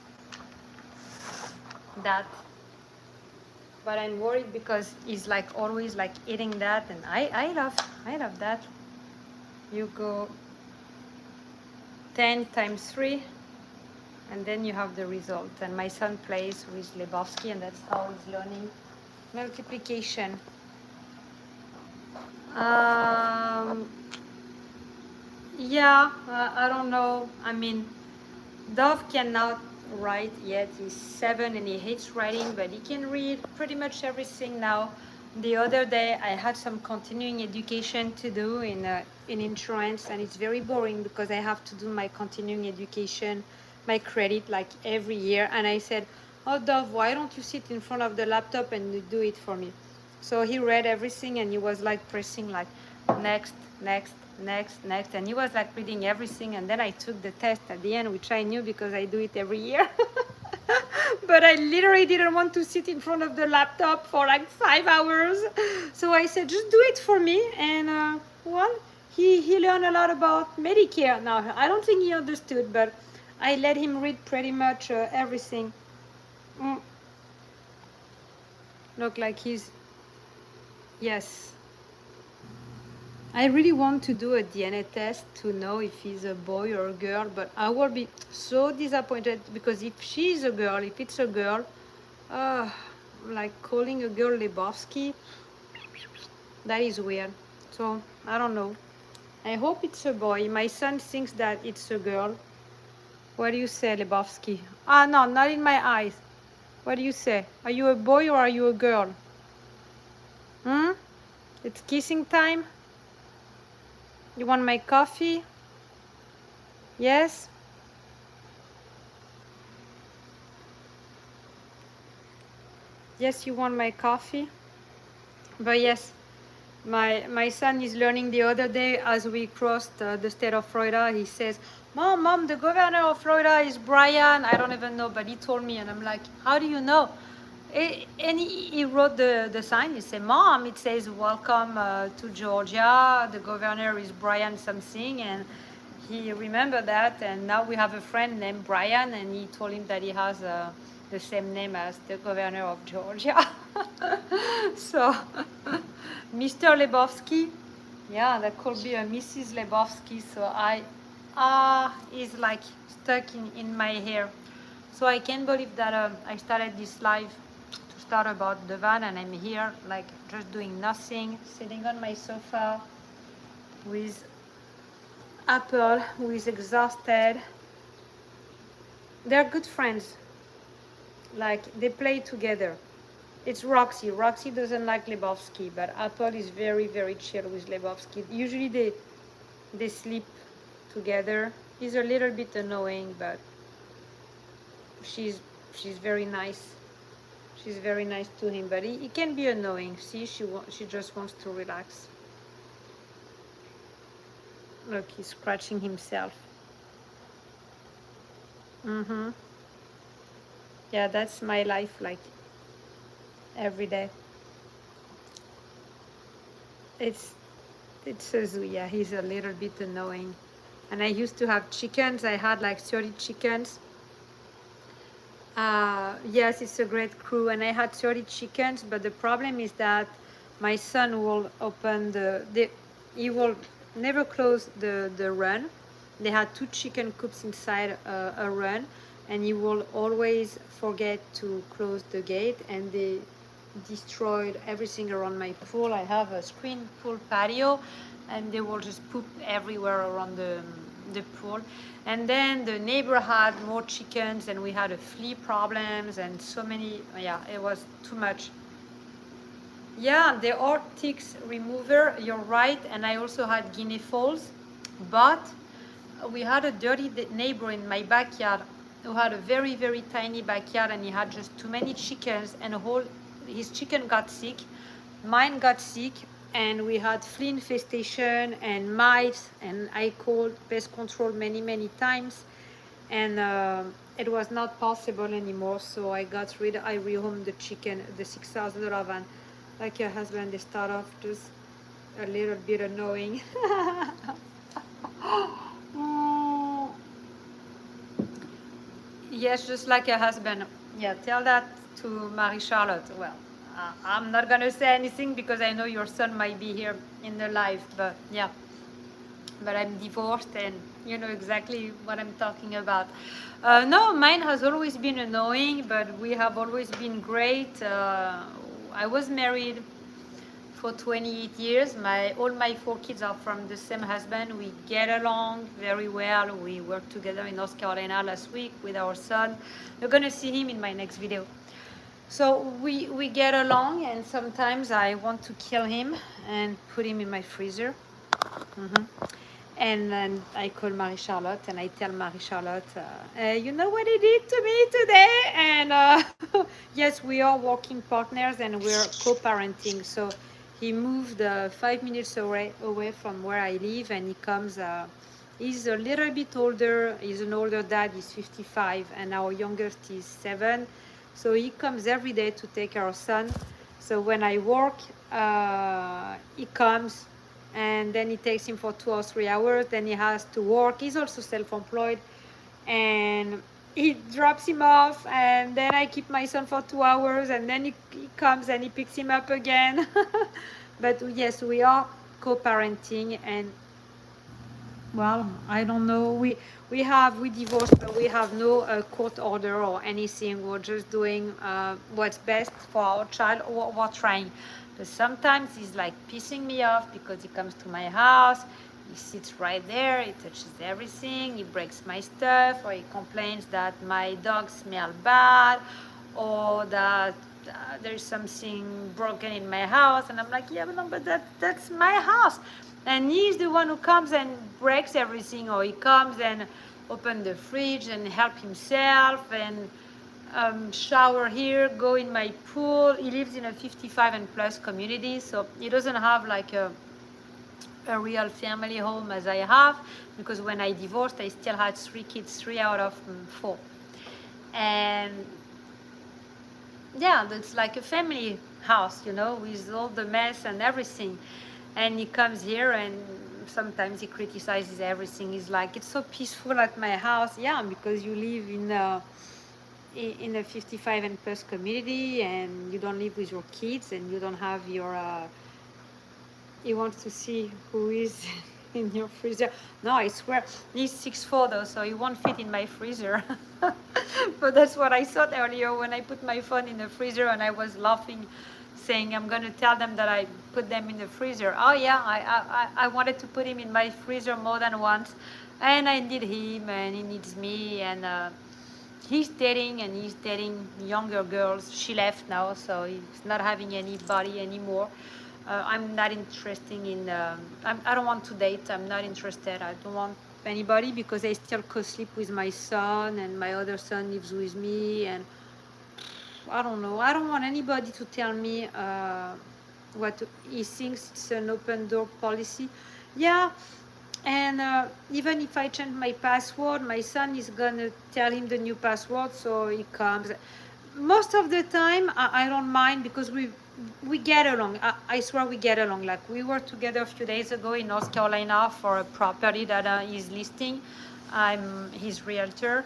that. But I'm worried because he's like always like eating that, and I love that. You go 10 times 3, and then you have the result. And my son plays with Lebowski, and that's how he's learning multiplication. Yeah, I don't know. I mean, Dove cannot write yet. He's 7 and he hates writing, but he can read pretty much everything now. The other day, I had some continuing education to do in insurance, and it's very boring because I have to do my continuing education, my credit, like every year. And I said, "Oh, Dove, why don't you sit in front of the laptop and you do it for me?" So he read everything, and he was like pressing like next, next, next, and he was like reading everything. And then I took the test at the end, which I knew because I do it every year. But I literally didn't want to sit in front of the laptop for like 5 hours. So I said, just do it for me. And well, he learned a lot about Medicare. Now, I don't think he understood, but I let him read pretty much everything. Look like he's, yes. I really want to do a DNA test to know if he's a boy or a girl, but I will be so disappointed because if she's a girl, if it's a girl, like calling a girl Lebowski, that is weird. So I don't know. I hope it's a boy. My son thinks that it's a girl. What do you say, Lebowski? Ah, no, not in my eyes. What do you say? Are you a boy or are you a girl? It's kissing time? You want my coffee? Yes? Yes, you want my coffee? But yes, my son is learning. The other day as we crossed the state of Florida, he says, Mom, the governor of Florida is Brian. I don't even know, but he told me, and I'm like, how do you know? And he wrote the sign. He said, Mom, it says, welcome to Georgia. The governor is Brian something. And he remembered that. And now we have a friend named Brian, and he told him that he has the same name as the governor of Georgia. So, Mr. Lebowski, yeah, that could be a Mrs. Lebowski. So is like stuck in my hair. So I can't believe that I started this live to start about the van, and I'm here like just doing nothing, sitting on my sofa with Apple, who is exhausted. They're good friends. Like they play together. It's Roxy. Roxy doesn't like Lebowski, but Apple is very, very chill with Lebowski. Usually they sleep together. He's a little bit annoying, but she's very nice. She's very nice to him, but he can be annoying. See, she just wants to relax. Look, he's scratching himself. Yeah, that's my life, like every day. It's Suzu. Yeah, he's a little bit annoying. And I used to have chickens. I had like 30 chickens. Yes, it's a great crew, and I had 30 chickens, but the problem is that my son will open he will never close the run. They had 2 chicken coops inside a run, and he will always forget to close the gate, and they destroyed everything around my pool. I have a screen pool patio, and they will just poop everywhere around the pool. And then the neighbor had more chickens, and we had a flea problems and so many. Yeah, it was too much. Yeah, the are ticks remover, you're right. And I also had guinea fowls, but we had a dirty neighbor in my backyard who had a very, very tiny backyard, and he had just too many chickens, and his chicken got sick, mine got sick, and we had flea infestation and mice, and I called pest control many, many times, and it was not possible anymore. So I rehomed the chicken, the $6,000 van. Like your husband, they start off just a little bit annoying. Mm, yes, just like your husband. Yeah, tell that to Marie Charlotte. Well, I'm not gonna say anything because I know your son might be here in the live, but yeah. But I'm divorced, and you know exactly what I'm talking about. No, mine has always been annoying, but we have always been great. I was married for 28 years. All my 4 kids are from the same husband. We get along very well. We worked together in North Carolina last week with our son. You're gonna see him in my next video. So we get along, and sometimes I want to kill him and put him in my freezer. And then I call Marie Charlotte and I tell Marie Charlotte, you know what he did to me today? And yes, we are working partners and we're co-parenting. So he moved 5 minutes away from where I live, and he comes. He's a little bit older. He's an older dad. He's 55, and our youngest is 7. So he comes every day to take our son. So when I work, he comes, and then it takes him for 2 or 3 hours. Then he has to work. He's also self-employed, and he drops him off, and then I keep my son for 2 hours, and then he comes and he picks him up again. But yes, we are co-parenting, and well, I don't know. We divorced, but we have no court order or anything. We're just doing what's best for our child, or we're trying. But sometimes he's like pissing me off because he comes to my house, he sits right there, he touches everything, he breaks my stuff, or he complains that my dogs smell bad, or that there's something broken in my house, and I'm like, yeah, but no, but that's my house. And he's the one who comes and breaks everything, or he comes and open the fridge and help himself, and shower here, go in my pool. He lives in a 55 and plus community, so he doesn't have like a real family home as I have, because when I divorced, I still had 3 kids, 3 out of 4. And yeah, it's like a family house, you know, with all the mess and everything. And he comes here, and sometimes he criticizes everything. He's like, it's so peaceful at my house. Yeah, because you live in a 55 and plus community, and you don't live with your kids, and you don't have your he wants to see who is in your freezer. No, I swear, he's 6'4" though, so he won't fit in my freezer. But that's what I thought earlier when I put my phone in the freezer, and I was laughing, saying I'm gonna tell them that I put them in the freezer. Oh yeah, I wanted to put him in my freezer more than once, and I need him, and he needs me, and he's dating younger girls. She left now, so he's not having anybody anymore. I'm not interested in, I don't want to date. I'm not interested. I don't want anybody because I still co-sleep with my son, and my other son lives with me, and I don't know. I don't want anybody to tell me what he thinks it's an open door policy. Yeah, and even if I change my password, my son is gonna tell him the new password, so he comes. Most of the time, I don't mind because we get along. I swear we get along. Like, we were together a few days ago in North Carolina for a property that he's listing. I'm his realtor,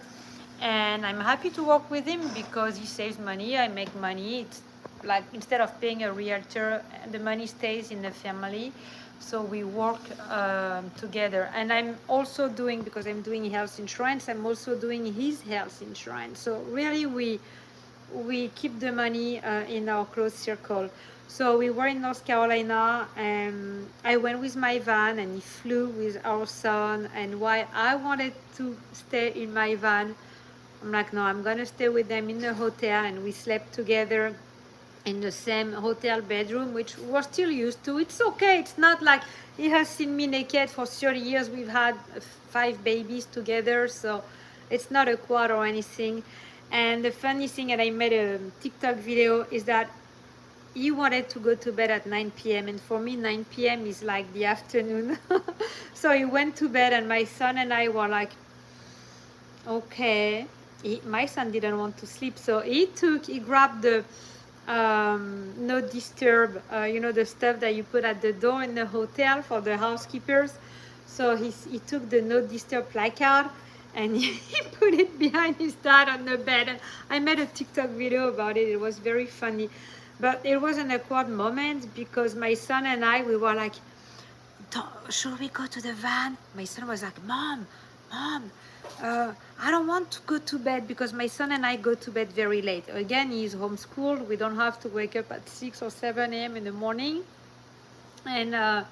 and I'm happy to work with him because he saves money. I make money. It's like, instead of paying a realtor, the money stays in the family. So we work together. And I'm also doing, because I'm doing health insurance, I'm also doing his health insurance. So really we keep the money in our close circle. So we were in North Carolina, and I went with my van, and he flew with our son. And while I wanted to stay in my van, I'm like, no, I'm gonna stay with them in the hotel. And we slept together in the same hotel bedroom, which we're still used to. It's okay. It's not like he has seen me naked for 30 years. We've had 5 babies together, so it's not a quad or anything. And the funny thing, and I made a TikTok video, is that he wanted to go to bed at 9 p.m. and for me 9 p.m. is like the afternoon. So he went to bed and my son and I were like, okay. My son didn't want to sleep, so he grabbed the no disturb, the stuff that you put at the door in the hotel for the housekeepers. So he took the no disturb placard and he put it behind his dad on the bed. And I made a TikTok video about it. It was very funny. But it was an awkward moment because my son and I, we were like, should we go to the van? My son was like, Mom, I don't want to go to bed because my son and I go to bed very late. Again, he's homeschooled. We don't have to wake up at 6 or 7 a.m. in the morning. And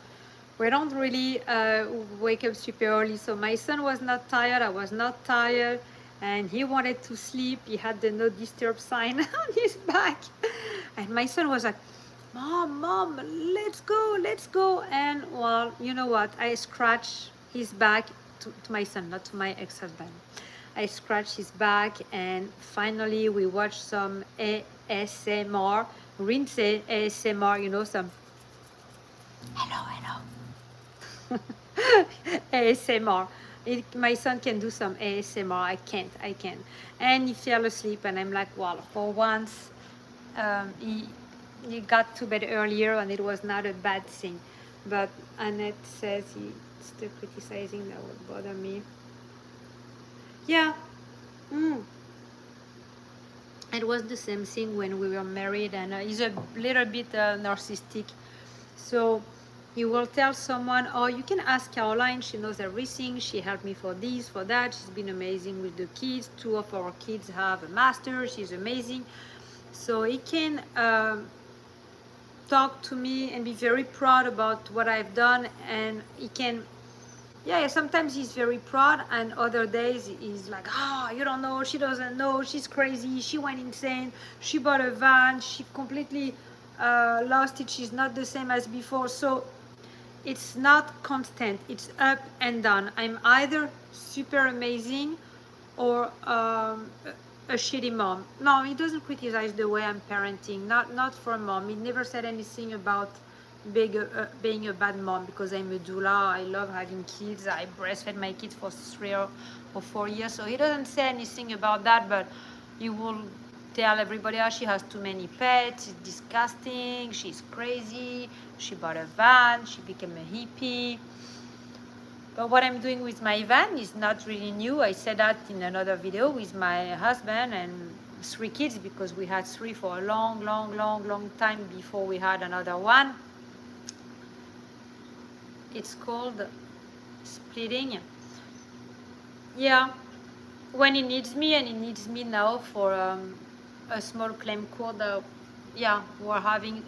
we don't really wake up super early. So my son was not tired. I was not tired. And he wanted to sleep. He had the no disturb sign on his back. And my son was like, Mom, let's go. And well, you know what? I scratched his back to my son, not to my ex-husband. I scratched his back, and finally we watched some ASMR, rinse ASMR, some hello. ASMR. My son can do some ASMR. I can't. And he fell asleep, and I'm like, well, for once, he got to bed earlier, and it was not a bad thing. But Annette says he's still criticizing. That would bother me. Yeah. It was the same thing when we were married, and he's a little bit narcissistic. So he will tell someone, oh, you can ask Caroline, she knows everything, she helped me for this, for that, she's been amazing with the kids, 2 of our kids have a master, she's amazing. So he can talk to me and be very proud about what I've done, and he can, sometimes he's very proud, and other days he's like, you don't know, she doesn't know, she's crazy, she went insane, she bought a van, she completely lost it, she's not the same as before. So it's not constant, it's up and down. I'm either super amazing or a shitty mom. No, he doesn't criticize the way I'm parenting, not for a mom. He never said anything about being a bad mom because I'm a doula. I love having kids. I breastfed my kids for 3 or 4 years, so he doesn't say anything about that, but he will tell everybody, she has too many pets, it's disgusting, she's crazy, she bought a van, she became a hippie. But what I'm doing with my van is not really new. I said that in another video with my husband and 3 kids, because we had 3 for a long time before we had another one. It's called splitting. Yeah, when he needs me, and he needs me now for a small claim court. We're having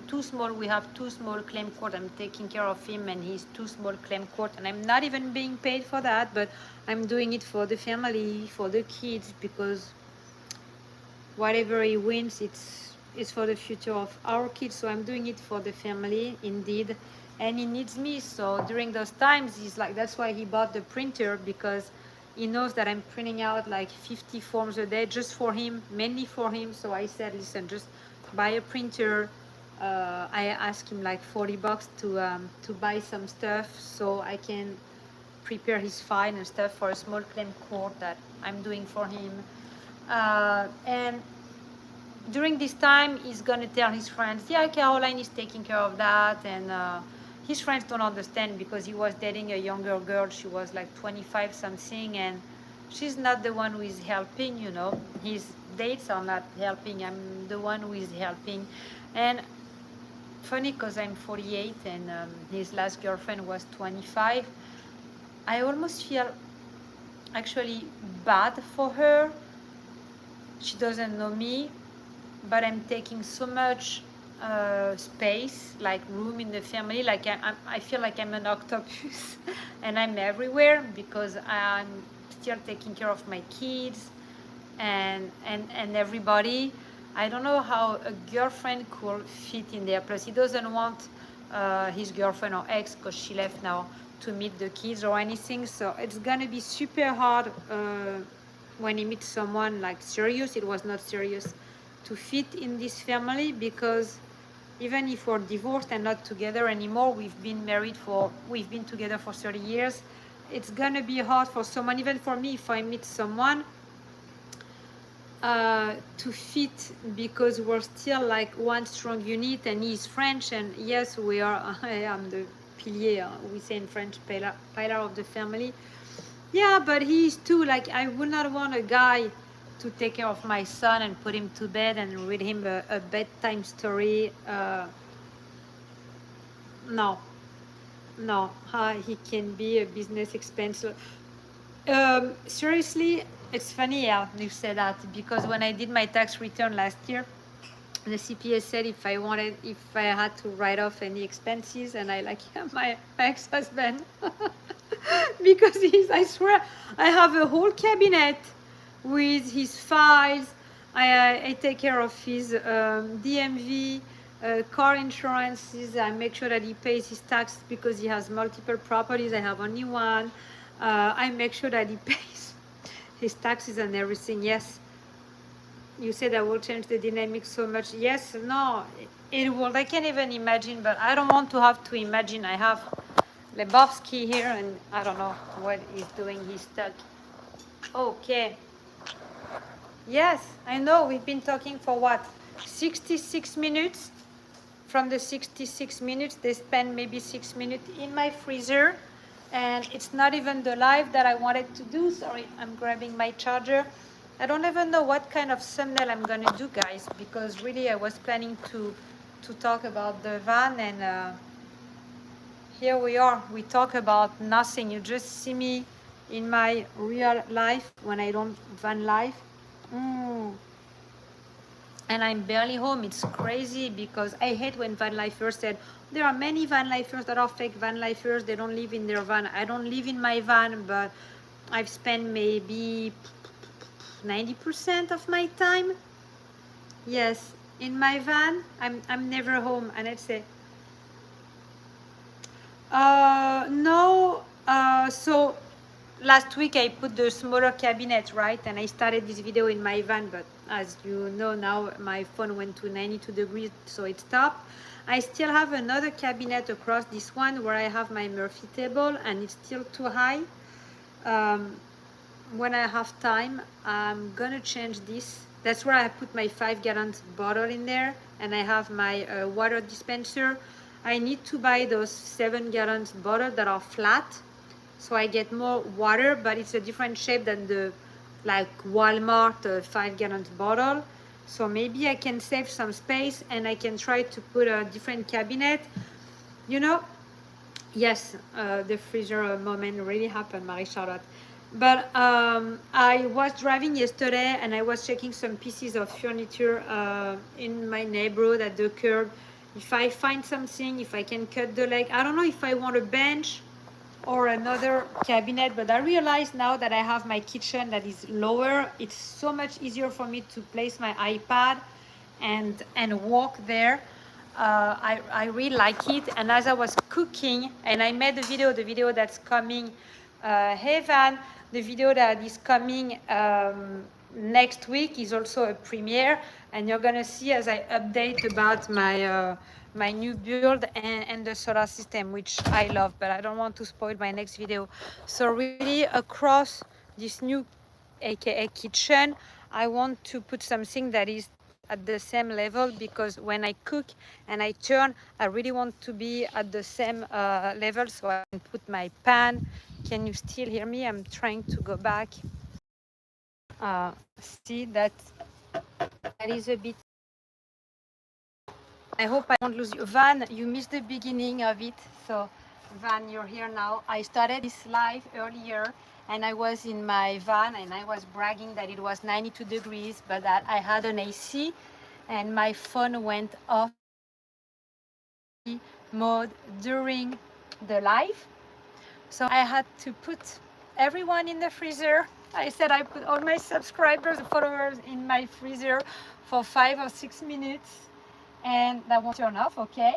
we have 2 small claim court. I'm taking care of him and he's 2 small claim court, and I'm not even being paid for that, but I'm doing it for the family, for the kids, because whatever he wins, it's for the future of our kids. So I'm doing it for the family indeed, and he needs me. So during those times, he's like, that's why he bought the printer, because he knows that I'm printing out like 50 forms a day just for him, mainly for him. So I said, listen, just buy a printer. I asked him like $40 to buy some stuff so I can prepare his file and stuff for a small claim court that I'm doing for him. And during this time, he's gonna tell his friends, Caroline is taking care of that, and his friends don't understand because he was dating a younger girl. She was like 25 something, and she's not the one who is helping, his dates are not helping. I'm the one who is helping. And funny, because I'm 48 and his last girlfriend was 25, I almost feel actually bad for her. She doesn't know me, but I'm taking so much space, like room in the family. Like I feel like I'm an octopus and I'm everywhere because I'm still taking care of my kids and everybody. I don't know how a girlfriend could fit in there. Plus, he doesn't want his girlfriend or ex, because she left now, to meet the kids or anything. So it's gonna be super hard when he meets someone like serious. It was not serious to fit in this family, because even if we're divorced and not together anymore, we've been together for 30 years. It's gonna be hard for someone, even for me, if I meet someone to fit, because we're still like one strong unit, and he's French, and yes, we are. I am the pilier, we say in French, pillar of the family. Yeah, but he's too, like, I would not want a guy to take care of my son and put him to bed and read him a bedtime story. No, no, he can be a business expense. Seriously, it's funny, yeah, you said that, because when I did my tax return last year, the CPA said if I had to write off any expenses, and I like, yeah, my ex-husband, because I swear, I have a whole cabinet with his files. I take care of his DMV, car insurances. I make sure that he pays his taxes, because he has multiple properties. I have only one. I make sure that he pays his taxes and everything. Yes, you said that will change the dynamic so much. Yes, no, it will. I can't even imagine, but I don't want to have to imagine. I have Lebowski here, and I don't know what he's doing. He's stuck. Okay. Yes, I know. We've been talking for what? 66 minutes. From the 66 minutes, they spend maybe 6 minutes in my freezer. And it's not even the live that I wanted to do. Sorry, I'm grabbing my charger. I don't even know what kind of thumbnail I'm gonna do, guys, because really I was planning to talk about the van, and here we are. We talk about nothing. You just see me in my real life when I don't van life. Mm. And I'm barely home. It's crazy, because I hate when van lifers said, there are many van lifers that are fake van lifers. They don't live in their van. I don't live in my van, but I've spent maybe 90% of my time, yes, in my van. I'm never home. And I'd say, no. So last week I put the smaller cabinet, right? And I started this video in my van, but as you know now, my phone went to 92 degrees, so it stopped. I still have another cabinet across this one where I have my Murphy table, and it's still too high. When I have time, I'm gonna change this. That's where I put my 5-gallon bottle in there, and I have my water dispenser. I need to buy those 7-gallon bottles that are flat, so I get more water, but it's a different shape than the like Walmart 5-gallon bottle. So maybe I can save some space, and I can try to put a different cabinet. You know, yes, the freezer moment really happened, Marie-Charlotte. But I was driving yesterday, and I was checking some pieces of furniture in my neighborhood at the curb. If I find something, if I can cut the leg. I don't know if I want a bench or another cabinet, but I realize now that I have my kitchen that is lower, it's so much easier for me to place my iPad and walk there. I really like it. And as I was cooking, and I made the video that's coming, hey Van, the video that is coming next week is also a premiere, and you're gonna see as I update about my my new build and the solar system, which I love, but I don't want to spoil my next video. So really across this new aka kitchen, I want to put something that is at the same level, because when I cook and I turn, I really want to be at the same level, so I can put my pan. Can you still hear me? I'm trying to go back. See that is a bit. I hope I don't lose you. Van, you missed the beginning of it. So Van, you're here now. I started this live earlier, and I was in my van, and I was bragging that it was 92 degrees, but that I had an AC, and my phone went off mode during the live. So I had to put everyone in the freezer I said I put all my subscribers and followers in my freezer for 5 or 6 minutes, and that won't turn off, okay?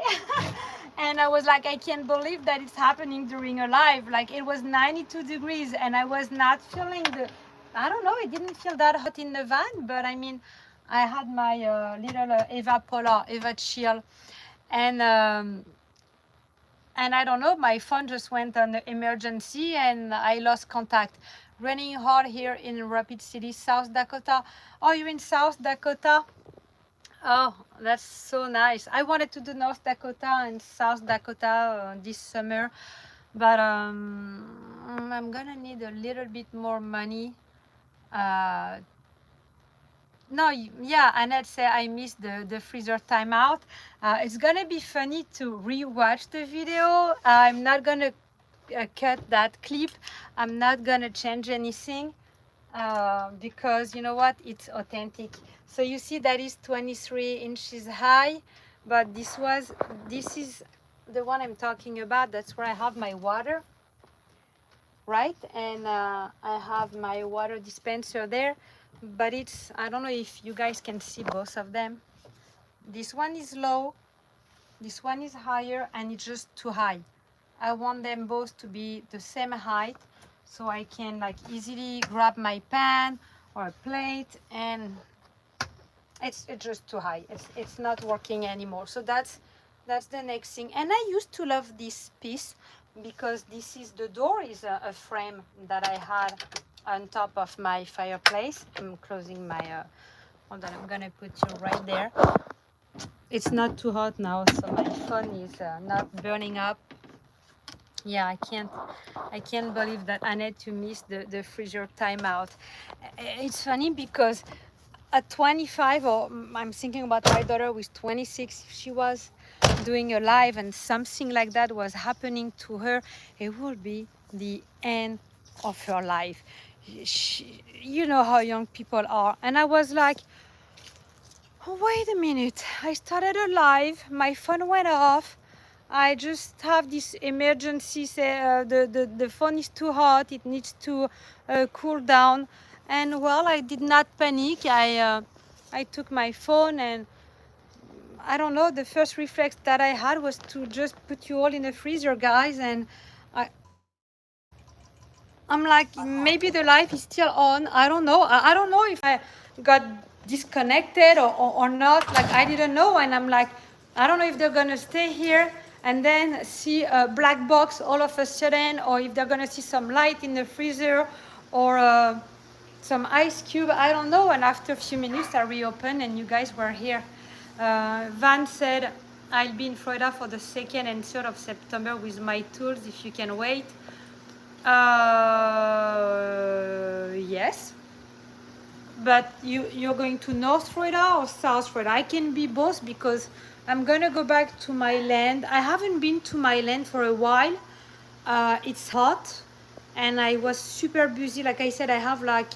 And I was like, I can't believe that it's happening during a live. Like, it was 92 degrees and I was not feeling I don't know, it didn't feel that hot in the van, but I mean, I had my little Eva Polar, Eva Chill, and I don't know, my phone just went on emergency and I lost contact. Running hard here in Rapid City, South Dakota. Oh, you're in South Dakota? Oh, that's so nice. I wanted to do North Dakota and South Dakota this summer, but I'm gonna need a little bit more money. Uh, no, yeah, Annette said I missed the freezer timeout. It's gonna be funny to rewatch the video. I'm not gonna cut that clip. I'm not gonna change anything because you know what, it's authentic. So you see that is 23 inches high, but this is the one I'm talking about. That's where I have my water, right? And I have my water dispenser there, but it's, I don't know if you guys can see both of them. This one is low, this one is higher, and it's just too high. I want them both to be the same height so I can like easily grab my pan or a plate, and it's just too high. It's not working anymore. So that's the next thing. And I used to love this piece because this is, the door is a frame that I had on top of my fireplace. I'm closing my hold on, I'm gonna put you right there. It's not too hot now, so my phone is not burning up. Yeah, I can't believe that Annette, you missed the freezer timeout. It's funny because at 25, or I'm thinking about my daughter with 26, if she was doing a live and something like that was happening to her, it would be the end of her life. You know how young people are. And I was like, oh, wait a minute, I started a live, my phone went off, I just have this emergency, say the phone is too hot, it needs to cool down. And well, I did not panic. I took my phone, and I don't know, the first reflex that I had was to just put you all in the freezer, guys. And I'm like, maybe the light is still on. I don't know. I don't know if I got disconnected or not. Like, I didn't know. And I'm like, I don't know if they're going to stay here and then see a black box all of a sudden, or if they're going to see some light in the freezer or some ice cube. I don't know. And after a few minutes, I reopened and you guys were here. Van said, I'll be in Florida for the 2nd and 3rd of September with my tools if you can wait. Yes, but you're going to North Florida or South Florida? I can be both because I'm gonna go back to my land. I haven't been to my land for a while. It's hot and I was super busy. Like I said, I have like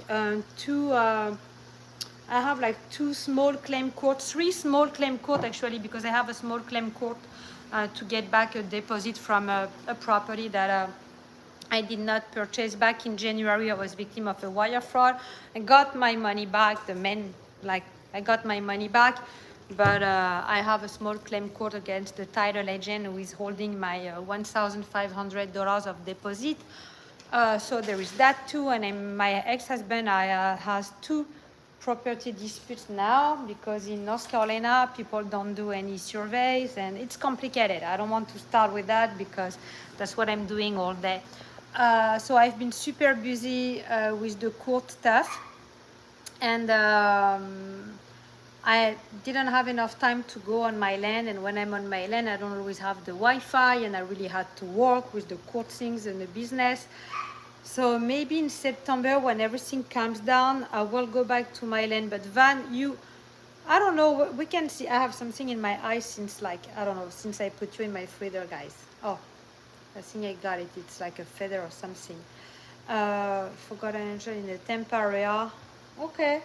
two small claim courts, 3 small claim court actually, because I have a small claim court to get back a deposit from a property that I did not purchase. Back in January. I was victim of a wire fraud. I got my money back. I got my money back, but I have a small claim court against the title agent who is holding my $1,500 of deposit. So there is that too. And my ex-husband has 2 property disputes now because in North Carolina people don't do any surveys and it's complicated. I don't want to start with that because that's what I'm doing all day. So I've been super busy with the court stuff, and I didn't have enough time to go on my land. And when I'm on my land, I don't always have the Wi-Fi, and I really had to work with the court things and the business. So maybe in September, when everything calms down, I will go back to my land. But Van, I don't know, we can see, I have something in my eye since since I put you in my freezer, guys. Oh, I think I got it. It's like a feather or something. Forgotten angel in the Tampa area. Okay.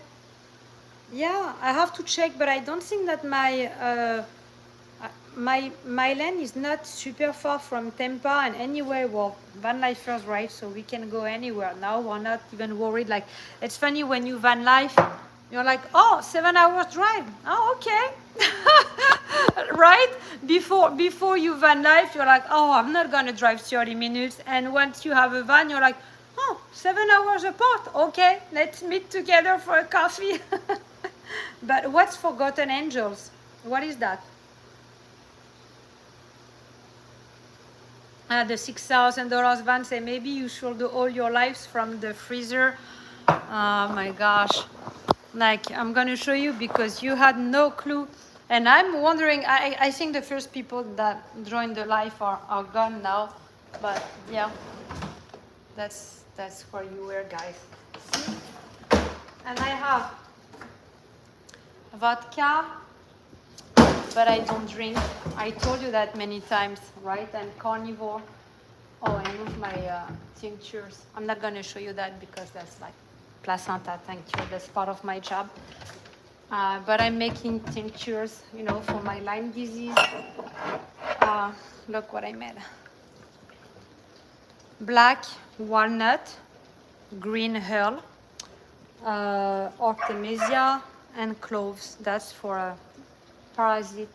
Yeah, I have to check, but I don't think that my land is not super far from Tampa, and anyway, well, van lifers, right? So we can go anywhere now. We're not even worried. Like, it's funny when you van life, you're like, oh, 7 hours drive. Oh, okay. Right? Before you van life, you're like, oh, I'm not gonna drive 30 minutes. And once you have a van, you're like, oh, 7 hours apart. Okay, let's meet together for a coffee. But what's Forgotten Angels? What is that? The $6,000 van. Say maybe you should do all your lives from the freezer. Oh my gosh. Like, I'm gonna show you because you had no clue. And I'm wondering, I think the first people that joined the life are gone now. But yeah, that's where you were, guys. See? And I have vodka, but I don't drink. I told you that many times, right? I'm carnivore. Oh, I moved my tinctures. I'm not gonna show you that because that's like placenta tincture. That's part of my job. But I'm making tinctures, you know, for my Lyme disease. Look what I made. Black walnut, green earl, artemisia, and cloves. That's for a parasite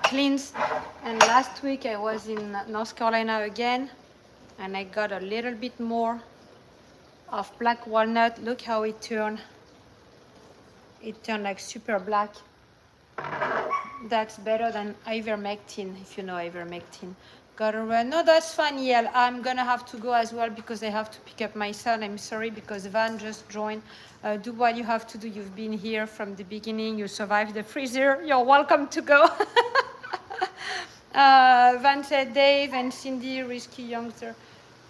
cleanse. And last week I was in North Carolina again, and I got a little bit more of black walnut. Look how it turned. It turned like super black. That's better than ivermectin, if you know ivermectin. Gotta run. No, that's fine, yeah. I'm gonna have to go as well because I have to pick up my son. I'm sorry because Van just joined. Do what you have to do. You've been here from the beginning. You survived the freezer. You're welcome to go. Van said Dave and Cindy, risky youngster.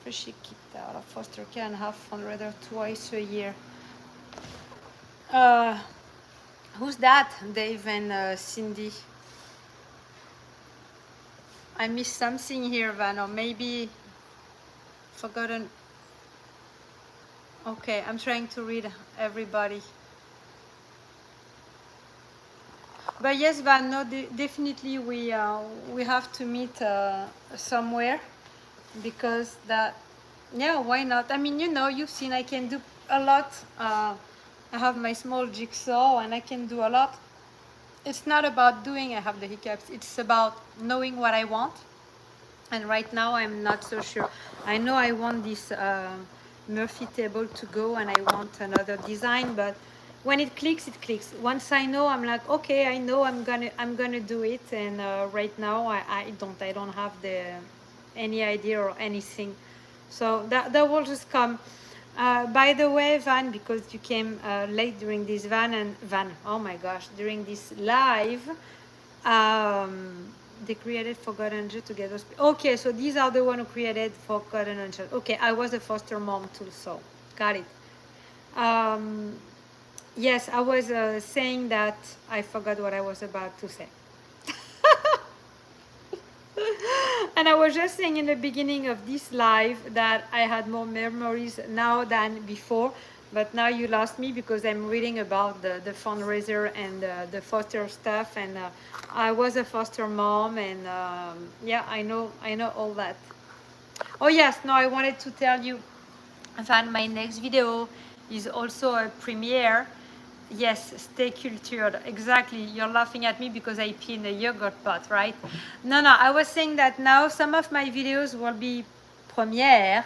Freshly kicked out of foster care and have fundraiser twice a year. Who's that? Dave and Cindy. I missed something here, Van, or maybe forgotten. Okay, I'm trying to read everybody. But yes, Van, no, definitely we have to meet somewhere because that, yeah, why not? I mean, you know, you've seen I can do a lot. I have my small jigsaw and I can do a lot. It's not about doing, I have the hiccups. It's about knowing what I want. And right now I'm not so sure. I know I want this Murphy table to go and I want another design, but when it clicks, it clicks. Once I know, I'm like, okay, I know I'm gonna do it. And right now I don't have any idea or anything. So that will just come. By the way, Van, because you came late during this Van, oh my gosh, during this live, they created Forgotten Angel together. Okay, so these are the one who created Forgotten Angel. Okay, I was a foster mom too, so got it. Yes, I was saying that I forgot what I was about to say. And I was just saying in the beginning of this live that I had more memories now than before, but now you lost me because I'm reading about the fundraiser and the foster stuff, and I was a foster mom, and yeah, I know all that. Oh yes, no, I wanted to tell you that my next video is also a premiere. Yes, stay cultured. Exactly. You're laughing at me because I pee in a yogurt pot, right? No, I was saying that now some of my videos will be premiere.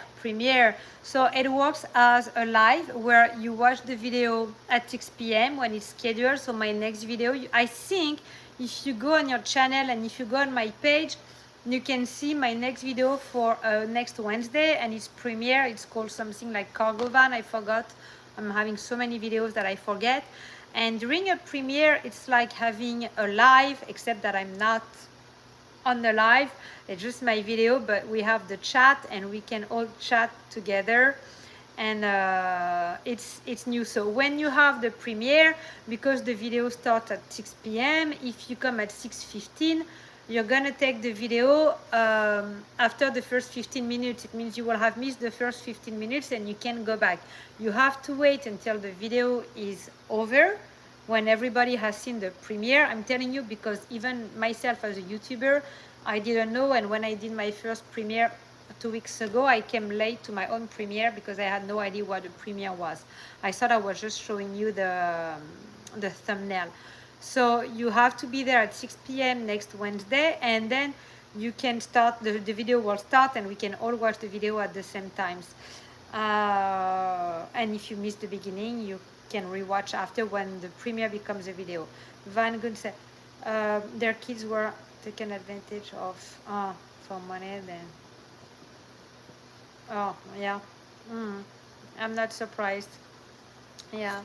So it works as a live where you watch the video at 6 p.m. when it's scheduled. So my next video, I think if you go on your channel and if you go on my page, you can see my next video for next Wednesday, and it's premiere. It's called something like Cargo Van. I forgot. I'm having so many videos that I forget. And during a premiere, it's like having a live, except that I'm not on the live. It's just my video, but we have the chat and we can all chat together. And it's new. So when you have the premiere, because the video starts at 6 p.m., if you come at 6:15, you're gonna take the video after the first 15 minutes. It means you will have missed the first 15 minutes and you can go back. You have to wait until the video is over when everybody has seen the premiere. I'm telling you, because even myself as a YouTuber, I didn't know, and when I did my first premiere 2 weeks ago, I came late to my own premiere because I had no idea what a premiere was. I thought I was just showing you the thumbnail. So you have to be there at 6 p.m. next Wednesday, and then you can start, the video will start, and we can all watch the video at the same times. And if you miss the beginning, you can rewatch after when the premiere becomes a video. Van Gun said their kids were taken advantage of for money then. Oh, yeah. I'm not surprised. Yeah.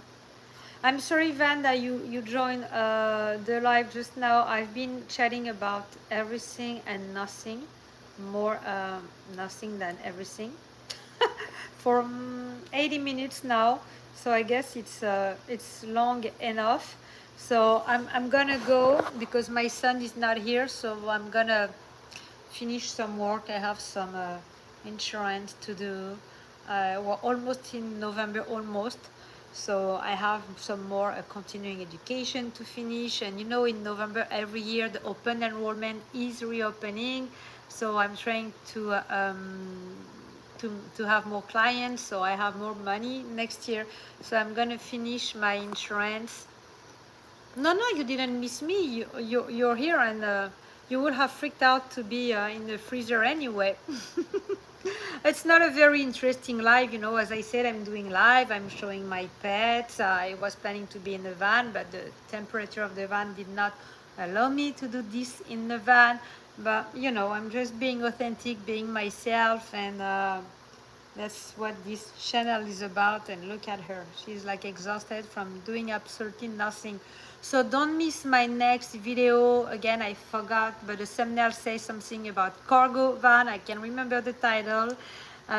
I'm sorry, Van, that you joined the live just now. I've been chatting about everything and nothing, more nothing than everything, for 80 minutes now. So I guess it's long enough. So I'm gonna go because my son is not here. So I'm gonna finish some work. I have some insurance to do. We're almost in November, almost. So I have some more continuing education to finish. And you know, in November every year, the open enrollment is reopening. So I'm trying to have more clients, so I have more money next year. So I'm gonna finish my insurance. No, you didn't miss me. You're here, and you would have freaked out to be in the freezer anyway. It's not a very interesting live, you know. As I said, I'm doing live. I'm showing my pets. I was planning to be in the van, but the temperature of the van did not allow me to do this in the van. But you know, I'm just being authentic, being myself, and that's what this channel is about. And look at her, she's like exhausted from doing absolutely nothing. So don't miss my next video. Again, I forgot, but the thumbnail says something about cargo van. I can remember the title.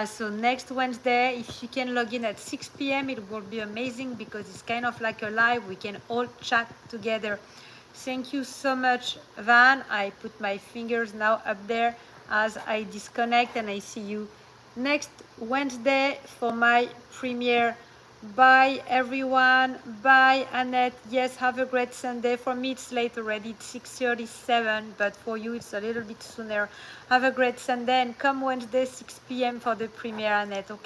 So next Wednesday, if you can log in at 6 p.m, it will be amazing because it's kind of like a live. We can all chat together. Thank you so much, Van. I put my fingers now up there as I disconnect, and I see you next Wednesday for my premiere. Bye everyone. Bye Annette. Yes, have a great Sunday. For me it's late already, it's 6:37, but for you it's a little bit sooner. Have a great Sunday, and come Wednesday 6 p.m. for the premiere, Annette. Okay.